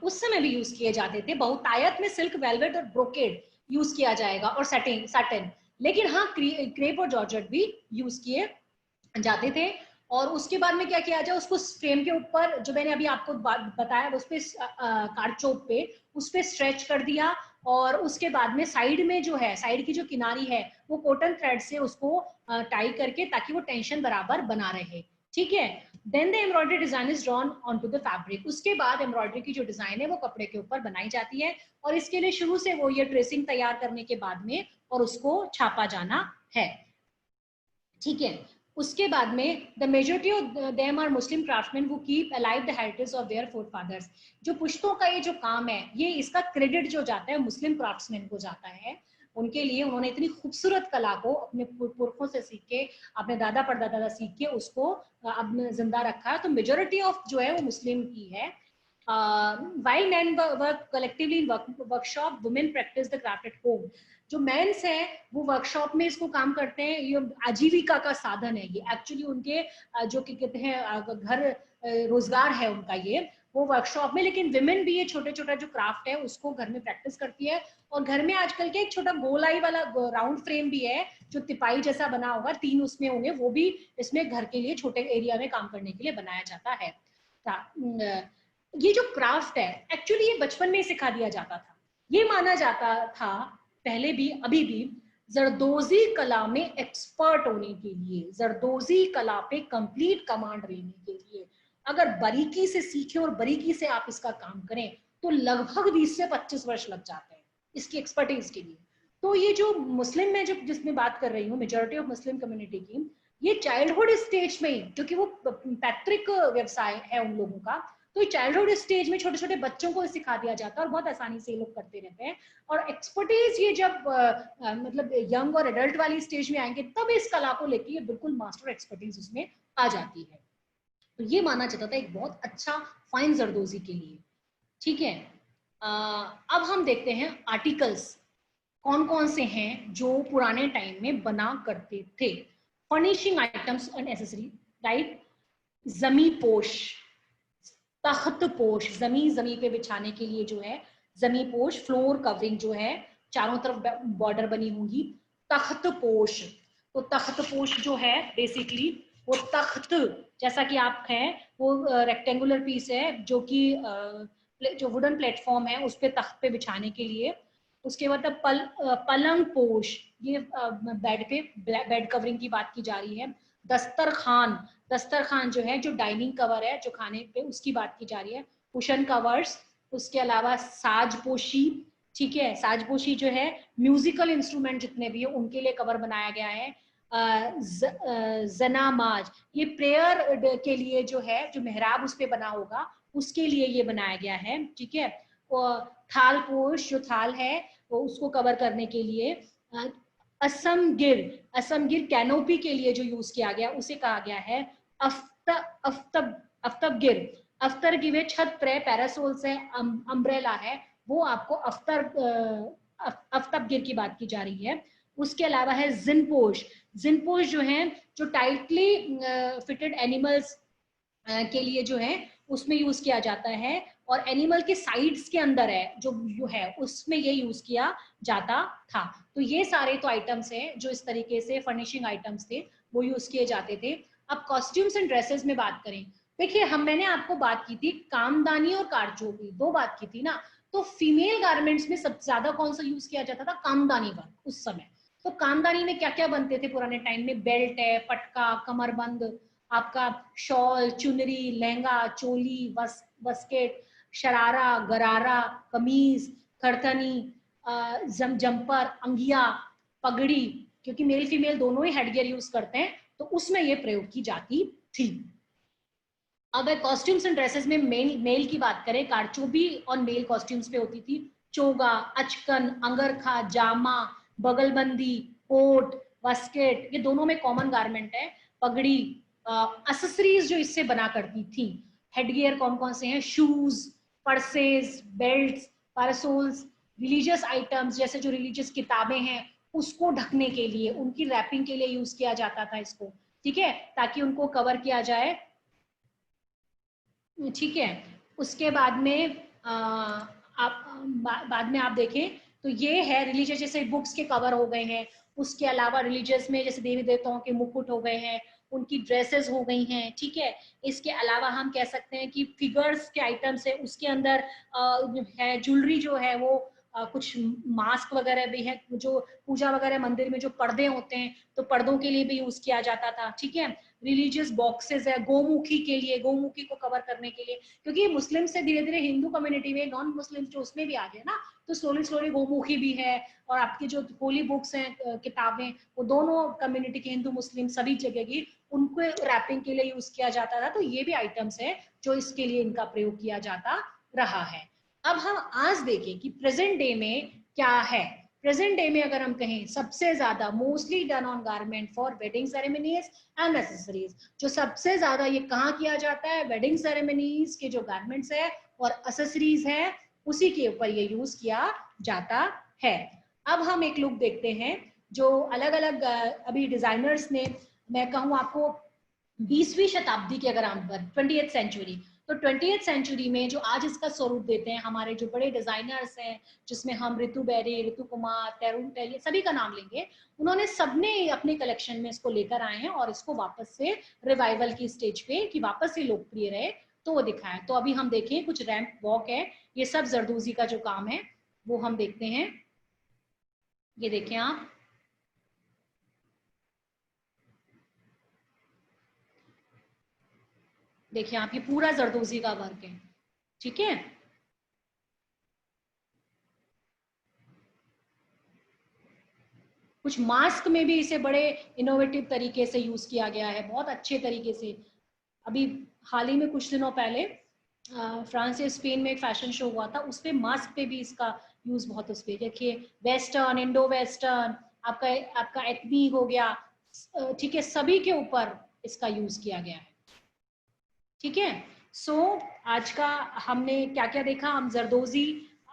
उस समय भी यूज किए जाते थे। बहुतायत में सिल्क, वेलवेट और ब्रोकेड यूज किया जाएगा और सैटिन, लेकिन हाँ क्रेप और जॉर्जेट भी यूज किए जाते थे। और उसके बाद में क्या किया जाए, उसको फ्रेम के ऊपर जो मैंने अभी आपको बताया उस पे कारचोब पे उस पे स्ट्रेच कर दिया, और उसके बाद में साइड में जो है, साइड की जो किनारी है वो कॉटन थ्रेड से उसको टाई करके, ताकि वो टेंशन बराबर बना रहे, ठीक है। Then the embroidery design is drawn on to the fabric, उसके बाद एम्ब्रॉयडरी की जो डिजाइन है वो कपड़े के ऊपर बनाई जाती है, और इसके लिए शुरू से वो ये ट्रेसिंग तैयार करने के बाद में और उसको छापा जाना है, ठीक है। उसके बाद में the majority of them are Muslim craftsman who keep alive the heritage of their forefathers. जो पुश्तों का ये जो काम है, ये इसका क्रेडिट जो जाता है मुस्लिम क्राफ्ट्समैन को जाता है, उनके लिए उन्होंने इतनी खूबसूरत कला को अपने पुरखों से सीख के, अपने दादा परदादा सीख के उसको अब जिंदा रखा है। तो मेजोरिटी ऑफ जो है वो मुस्लिम की है। while men work collectively in workshop, women practice the craft at home. जो मेंस हैं वो वर्कशॉप में इसको काम करते हैं, ये आजीविका का साधन है, ये एक्चुअली उनके जो कि कहते हैं घर रोजगार है उनका ये, वो वर्कशॉप में। लेकिन विमेन भी ये छोटे छोटा जो क्राफ्ट है उसको घर में प्रैक्टिस करती है, और घर में आजकल के एक छोटा गोलाई वाला राउंड फ्रेम भी है जो तिपाई जैसा बना होगा, 3 उसमें होंगे, वो भी इसमें घर के लिए छोटे एरिया में काम करने के लिए बनाया जाता है। ये जो क्राफ्ट है एक्चुअली ये बचपन में ही सिखा दिया जाता था। ये माना जाता था पहले भी अभी भी, जरदोजी कला में एक्सपर्ट होने के लिए, जरदोजी कला पे कंप्लीट कमांड लेने के लिए अगर बारीकी से सीखें और बारीकी से आप इसका काम करें तो लगभग 20 से 25 वर्ष लग जाते हैं इसकी एक्सपर्टीज के लिए। तो ये जो मुस्लिम में जो जिसमें बात कर रही हूँ, मेजॉरिटी ऑफ मुस्लिम कम्युनिटी की, ये चाइल्डहुड स्टेज में ही, क्योंकि वो पैतृक व्यवसाय है उन लोगों का, तो चाइल्डहुड स्टेज में छोटे छोटे बच्चों को सिखा दिया जाता है और बहुत आसानी से ये लोग करते रहते हैं। और एक्सपर्टीज ये जब मतलब यंग और एडल्ट वाली स्टेज में आएंगे तब इस कला को लेके ये बिल्कुल मास्टर एक्सपर्टीज उसमें आ जाती है। तो ये माना जाता था एक बहुत अच्छा फाइन जरदोजी के लिए। ठीक है, अब हम देखते हैं आर्टिकल्स कौन कौन से हैं जो पुराने टाइम में बना करते थे। Furnishing items and accessory, right. जमी पोश, तख्त पोश, जमी पे बिछाने के लिए जो है जमी पोश, फ्लोर कवरिंग जो है चारों तरफ बॉर्डर बनी होंगी, तख्त पोश। तो तख्त पोश जो है बेसिकली वो तख्त जैसा कि आप हैं वो रेक्टेंगुलर पीस है जो कि जो वुडन प्लेटफॉर्म है उस पे तख्त पे बिछाने के लिए। उसके बाद पलंग पोश, ये बेड पे बेड कवरिंग की बात की जा रही है। दस्तरखान, दस्तरखान जो है जो डाइनिंग कवर है जो खाने पे उसकी बात की जा रही है। कुशन कवर्स, उसके अलावा साजपोशी, ठीक है, साजपोशी जो है म्यूजिकल इंस्ट्रूमेंट जितने भी है उनके लिए कवर बनाया गया है। जनामाज, ये प्रेयर के लिए जो है जो मेहराब उस पे बना होगा उसके लिए ये बनाया गया है, ठीक है। थाल पोश, जो थाल है वो उसको कवर करने के लिए। असमगिर, असमगिर कैनोपी के लिए जो यूज किया गया उसे कहा गया है अफ्तबगिर। अफ्तर गिवे छत पर पैरासोल से अम्ब्रेला है, वो आपको अफ्तबगिर की बात की जा रही है। उसके अलावा है जिनपोश, जिनपोश जो है जो टाइटली फिटेड एनिमल्स के लिए जो है उसमें यूज किया जाता है और एनिमल के साइड्स के अंदर है जो है उसमें ये यूज किया जाता था। तो ये सारे तो आइटम्स हैं जो इस तरीके से फर्निशिंग आइटम्स थे वो यूज किए जाते थे। अब कॉस्ट्यूम्स एंड ड्रेसेस में बात करें, देखिए मैंने आपको बात की थी कामदानी और कारचोबी, दो बात की थी ना। तो फीमेल गारमेंट्स में सबसे ज्यादा कौन सा यूज किया जाता था? कामदानी वर्क उस समय। तो कामदानी में क्या क्या बनते थे पुराने टाइम में? बेल्ट है, पटका, कमरबंद, आपका शॉल, चुनरी, लहंगा, चोली, वस्केट, शरारा, गरारा, कमीज, खरथनी, जम्पर, अंगिया, पगड़ी, क्योंकि मेल फीमेल दोनों ही हेडगियर यूज करते हैं तो उसमें ये प्रयोग की जाती थी। अब कॉस्ट्यूम्स एंड ड्रेसेस में मेल की बात करें, कारचोबी और मेल कॉस्ट्यूम्स पे होती थी चोगा, अचकन, अंगरखा, जामा, बगलबंदी, कोट, वस्केट, ये दोनों में कॉमन गारमेंट है। पगड़ी, एक्सेसरीज जो इससे बना करती थी। हेडगियर कौन कौन से हैं? Shoes, purses, belts, parasols, religious items जैसे जो रिलीजियस किताबें हैं उसको ढकने के लिए, उनकी रैपिंग के लिए यूज किया जाता था इसको, ठीक है, ताकि उनको कवर किया जाए, ठीक है। उसके बाद में आप बाद में आप देखें तो ये है रिलीजियस, जैसे बुक्स के कवर हो गए हैं। उसके अलावा रिलीजियस में जैसे देवी देवताओं के मुकुट हो गए हैं, उनकी ड्रेसेस हो गई हैं, ठीक है। इसके अलावा हम कह सकते हैं कि फिगर्स के आइटम्स है, उसके अंदर है ज्वेलरी जो है वो कुछ मास्क वगैरह भी है, जो पूजा वगैरह मंदिर में जो पर्दे होते हैं तो पर्दों के लिए भी यूज किया जाता था, ठीक है। रिलीजियस बॉक्सेस है, गोमुखी के लिए, गोमुखी को कवर करने के लिए, क्योंकि मुस्लिम से धीरे धीरे हिंदू कम्युनिटी में नॉन मुस्लिम जो उसमें भी आ गए ना, तो स्लोली स्लोली गोमुखी भी है। और आपकी जो होली बुक्स हैं, किताबें, वो दोनों कम्युनिटी के हिंदू मुस्लिम सभी जगह की उनको रैपिंग के लिए यूज किया जाता था। तो ये भी आइटम्स है जो इसके लिए इनका प्रयोग किया जाता रहा है। अब हम आज देखें कि प्रेजेंट डे में क्या है। प्रेजेंट डे में अगर हम कहें सबसे ज्यादा mostly done on garment for wedding ceremonies and accessories, जो सबसे ज्यादा ये कहाँ किया जाता है? वेडिंग सेरेमनीज के जो गारमेंट्स है और एक्सेसरीज है उसी के ऊपर ये यूज किया जाता है। अब हम एक लुक देखते हैं जो अलग अलग अभी डिजाइनर्स ने, मैं कहूँ आपको 20वीं शताब्दी की अगर हम 20th सेंचुरी, तो 20th सेंचुरी में जो आज इसका स्वरूप देते हैं हमारे जो बड़े डिजाइनर्स हैं, जिसमें हम ऋतु बेरी, ऋतु कुमार, तरुण टेली सभी का नाम लेंगे, उन्होंने सबने अपने कलेक्शन में इसको लेकर आए हैं और इसको वापस से रिवाइवल की स्टेज पे कि वापस से लोकप्रिय रहे। तो वो दिखाया। तो अभी हम देखें कुछ रैंप वॉक है, ये सब जरदोजी का जो काम है वो हम देखते हैं। ये देखें आप, देखिए आप, ये पूरा जरदोजी का वर्क है, ठीक है। कुछ मास्क में भी इसे बड़े इनोवेटिव तरीके से यूज किया गया है, बहुत अच्छे तरीके से। अभी हाल ही में कुछ दिनों पहले फ्रांस या स्पेन में एक फैशन शो हुआ था, उस पे मास्क पे भी इसका यूज बहुत, उस पे देखिए वेस्टर्न, इंडो वेस्टर्न, आपका आपका एथनिक हो गया, ठीक है, सभी के ऊपर इसका यूज किया गया है, ठीक है। सो आज का हमने क्या क्या देखा, हम जरदोजी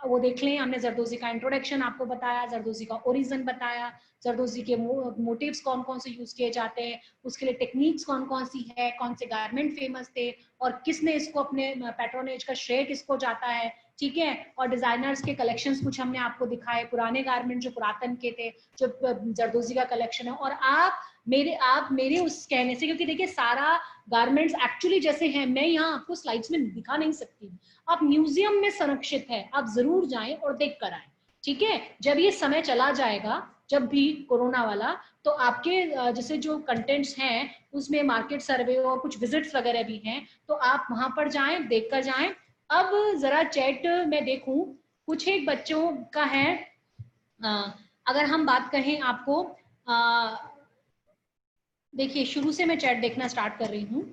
वो देख लें, हमने जरदोजी का इंट्रोडक्शन आपको बताया, जरदोजी का ओरिजिन बताया, जरदोजी के मोटिव्स कौन कौन से यूज किए जाते हैं, उसके लिए टेक्निक्स कौन कौन सी है, कौन से गारमेंट फेमस थे और किसने इसको अपने पैट्रोनेज का श्रेय किसको जाता है, ठीक है। और डिजाइनर्स के कलेक्शंस कुछ हमने आपको दिखाए, पुराने गारमेंट जो पुरातन के थे, जो जरदोजी का कलेक्शन है। और आप मेरे उस कहने से, क्योंकि देखिए सारा गारमेंट्स एक्चुअली जैसे हैं, मैं यहाँ आपको स्लाइड्स में दिखा नहीं सकती, आप म्यूजियम में संरक्षित है, आप जरूर जाएं और देख कर आए, ठीक है। जब ये समय चला जाएगा, जब भी कोरोना वाला, तो आपके जैसे जो कंटेंट्स हैं उसमें मार्केट सर्वे और कुछ विजिट्स वगैरह भी हैं, तो आप वहां पर जाएं, देख कर जाएं। अब जरा चैट में देखूं, कुछ एक बच्चों का है, अगर हम बात कहें आपको, देखिए शुरू से मैं चैट देखना स्टार्ट कर रही हूँ,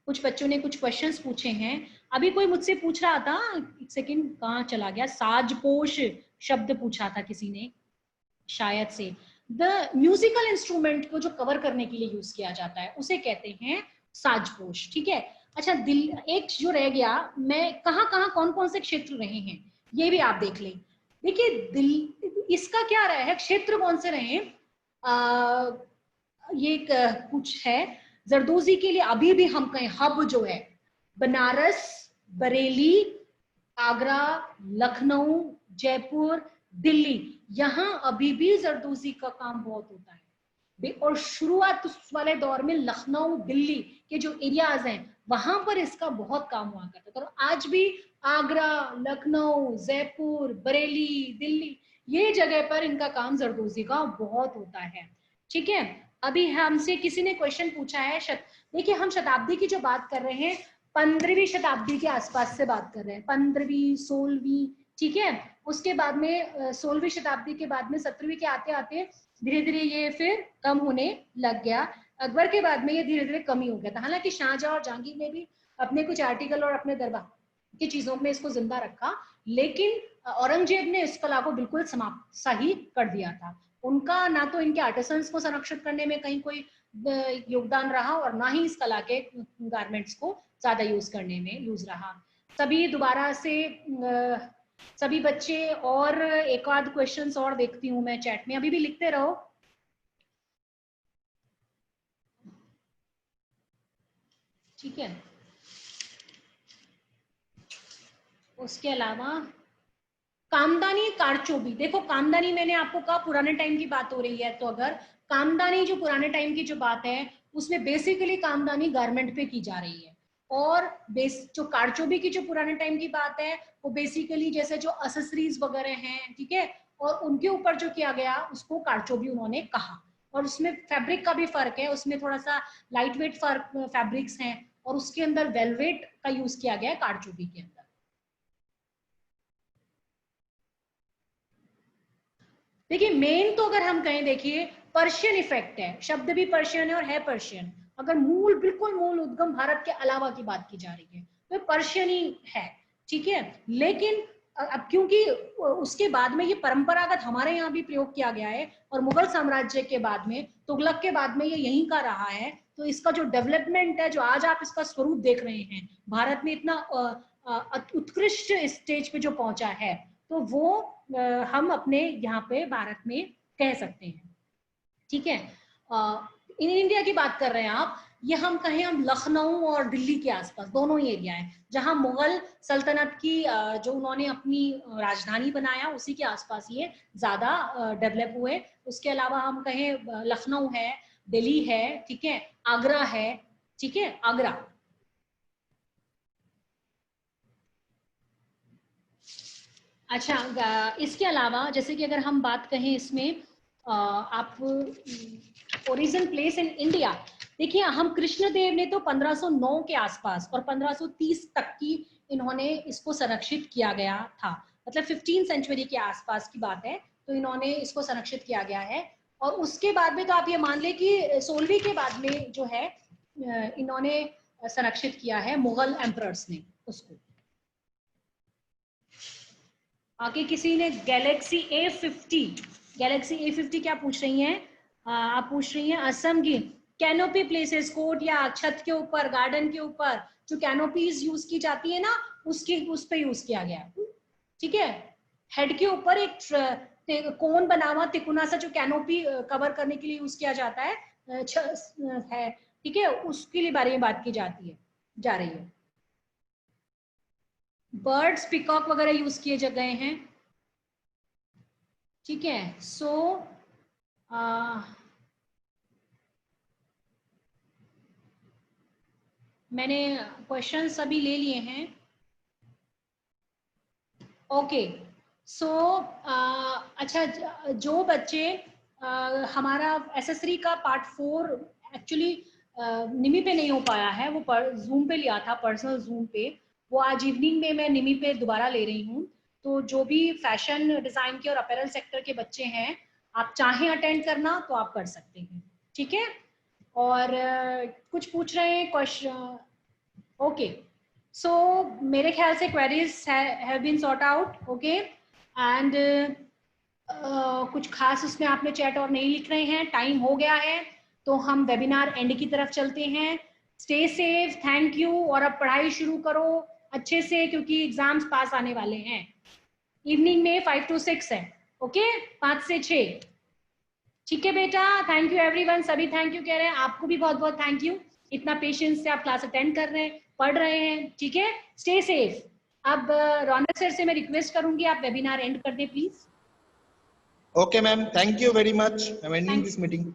कुछ बच्चों ने कुछ क्वेश्चंस पूछे हैं। अभी कोई मुझसे पूछ रहा था, एक सेकंड कहाँ चला गया, साजपोश शब्द पूछा था किसी ने शायद से, द म्यूजिकल इंस्ट्रूमेंट को जो कवर करने के लिए यूज किया जाता है उसे कहते हैं साजपोश, ठीक है। अच्छा, दिल एक जो रह गया, मैं कहाँ कहाँ कौन कौन से क्षेत्र रहे हैं ये भी आप देख लें। देखिए दिल, इसका क्या रहा है, क्षेत्र कौन से रहे, ये कुछ है जरदोजी के लिए। अभी भी हम कहें हब जो है, बनारस, बरेली, आगरा, लखनऊ, जयपुर, दिल्ली, यहाँ अभी भी जरदोजी का काम बहुत होता है। और शुरुआत वाले दौर में लखनऊ, दिल्ली के जो एरियाज हैं वहां पर इसका बहुत काम हुआ करता था। और आज भी आगरा, लखनऊ, जयपुर, बरेली, दिल्ली, ये जगह पर इनका काम जरदोजी का बहुत होता है, ठीक है। अभी हमसे किसी ने क्वेश्चन पूछा है, देखिए हम शताब्दी की जो बात कर रहे हैं, 15वीं शताब्दी के आसपास से बात कर रहे हैं, 15वीं, 16वीं, ठीक है। उसके बाद में 16वीं शताब्दी के बाद में 17वीं के आते आते धीरे धीरे ये फिर कम होने लग गया। अकबर के बाद में ये धीरे धीरे कम ही हो गया था। हालांकि शाहजहां और जहांगीर ने भी अपने कुछ आर्टिकल और अपने दरबार की चीजों में इसको जिंदा रखा, लेकिन औरंगजेब ने इस कला को बिल्कुल समाप्त सा ही कर दिया था। उनका ना तो इनके आर्टिसंस को संरक्षित करने में कहीं कोई योगदान रहा और ना ही इस कला के गारमेंट्स को ज्यादा यूज करने में यूज रहा। सभी दोबारा से सभी बच्चे, और एक आध क्वेश्चंस और देखती हूँ मैं चैट में, अभी भी लिखते रहो, ठीक है। उसके अलावा कामदानी, कारचोबी, देखो कामदानी मैंने आपको कहा पुराने टाइम की बात हो रही है, तो अगर कामदानी जो पुराने टाइम की जो बात है उसमें बेसिकली कामदानी गारमेंट पे की जा रही है। और जो कारचोबी की जो पुराने टाइम की बात है वो बेसिकली जैसे जो एक्सेसरीज वगैरह हैं, ठीक है, और उनके ऊपर जो किया गया उसको कारचोबी उन्होंने कहा। और उसमें फैब्रिक का भी फर्क है, उसमें थोड़ा सा लाइट वेट फैब्रिक्स हैं और उसके अंदर वेलवेट का यूज किया गया है कारचोबी के अंदर। देखिए मेन तो अगर हम कहें, देखिए पर्शियन इफेक्ट है, शब्द भी पर्शियन है और है पर्शियन। अगर मूल, बिल्कुल मूल उद्गम भारत के अलावा की बात की जा रही है तो पर्शियन ही है, ठीक है। लेकिन अब क्योंकि उसके बाद में ये परंपरागत हमारे यहाँ भी प्रयोग किया गया है और मुगल साम्राज्य के बाद में, तुगलक के बाद में ये यहीं का रहा है, तो इसका जो डेवलपमेंट है, जो आज आप इसका स्वरूप देख रहे हैं, भारत में इतना उत्कृष्ट स्टेज पे जो पहुंचा है, तो वो हम अपने यहाँ पे भारत में कह सकते हैं, ठीक है। इन इंडिया की बात कर रहे हैं आप, ये हम कहें, हम लखनऊ और दिल्ली के आसपास दोनों ही एरिया है जहां मुगल सल्तनत की जो उन्होंने अपनी राजधानी बनाया उसी के आसपास ये ज्यादा डेवलप हुए। उसके अलावा हम कहें लखनऊ है, दिल्ली है, ठीक है, आगरा है, ठीक है, आगरा, अच्छा, इसके अलावा जैसे कि अगर हम बात कहें इसमें आप ओरिजिन प्लेस इन इंडिया, देखिए हम कृष्णदेव ने तो 1509 के आसपास और 1530 तक की इन्होंने इसको संरक्षित किया गया था, मतलब 15 सेंचुरी के आसपास की बात है, तो इन्होंने इसको संरक्षित किया गया है। और उसके बाद में तो आप ये मान ले कि 16वीं के बाद में जो है इन्होंने संरक्षित किया है मुगल एम्परर्स ने उसको। आगे किसी ने गैलेक्सी A50 क्या पूछ रही हैं आप? पूछ रही हैं असम की कैनोपी प्लेसेस, कोर्ट या छत के ऊपर, गार्डन के ऊपर जो कैनोपीज यूज की जाती है ना, उस पे यूज किया गया, ठीक है। हेड के ऊपर एक कोन बना हुआ तिकोना सा जो कैनोपी कवर करने के लिए यूज किया जाता है, ठीक है, उसके लिए बारे में बात की जा रही है। बर्ड्स, पिकॉक वगैरह यूज किए गए हैं, ठीक है। सो मैंने क्वेश्चन सभी ले लिए हैं। ओके, सो अच्छा, जो बच्चे हमारा एसएसरी का पार्ट 4 एक्चुअली निमी पे नहीं हो पाया है, वो जूम पे लिया था, पर्सनल जूम पे, वो आज इवनिंग में मैं निमी पे दोबारा ले रही हूँ। तो जो भी फैशन डिजाइन के और अपैरल सेक्टर के बच्चे हैं, आप चाहें अटेंड करना तो आप कर सकते हैं, ठीक है। और कुछ पूछ रहे हैं क्वेश्चन, ओके। सो मेरे ख्याल से queries have been sorted out, okay. And कुछ खास उसमें आपने चैट और नहीं लिख रहे हैं, टाइम हो गया है, तो हम वेबिनार एंड की तरफ चलते हैं। स्टे सेफ, थैंक यू, और अब पढ़ाई शुरू करो अच्छे से, क्योंकि एग्जाम्स पास आने वाले हैं। इवनिंग में 5 to 6 है, ओके, 5 से 6, ठीक है बेटा। थैंक यू एवरीवन, सभी थैंक यू कह रहे हैं, आपको भी बहुत बहुत थैंक यू, इतना पेशेंस से आप क्लास अटेंड कर रहे हैं, पढ़ रहे हैं, ठीक है। Stay safe. अब रौनक सर से मैं रिक्वेस्ट करूंगी आप वेबिनार एंड कर दें please. Okay, ma'am. Thank you very much. I'm ending this meeting.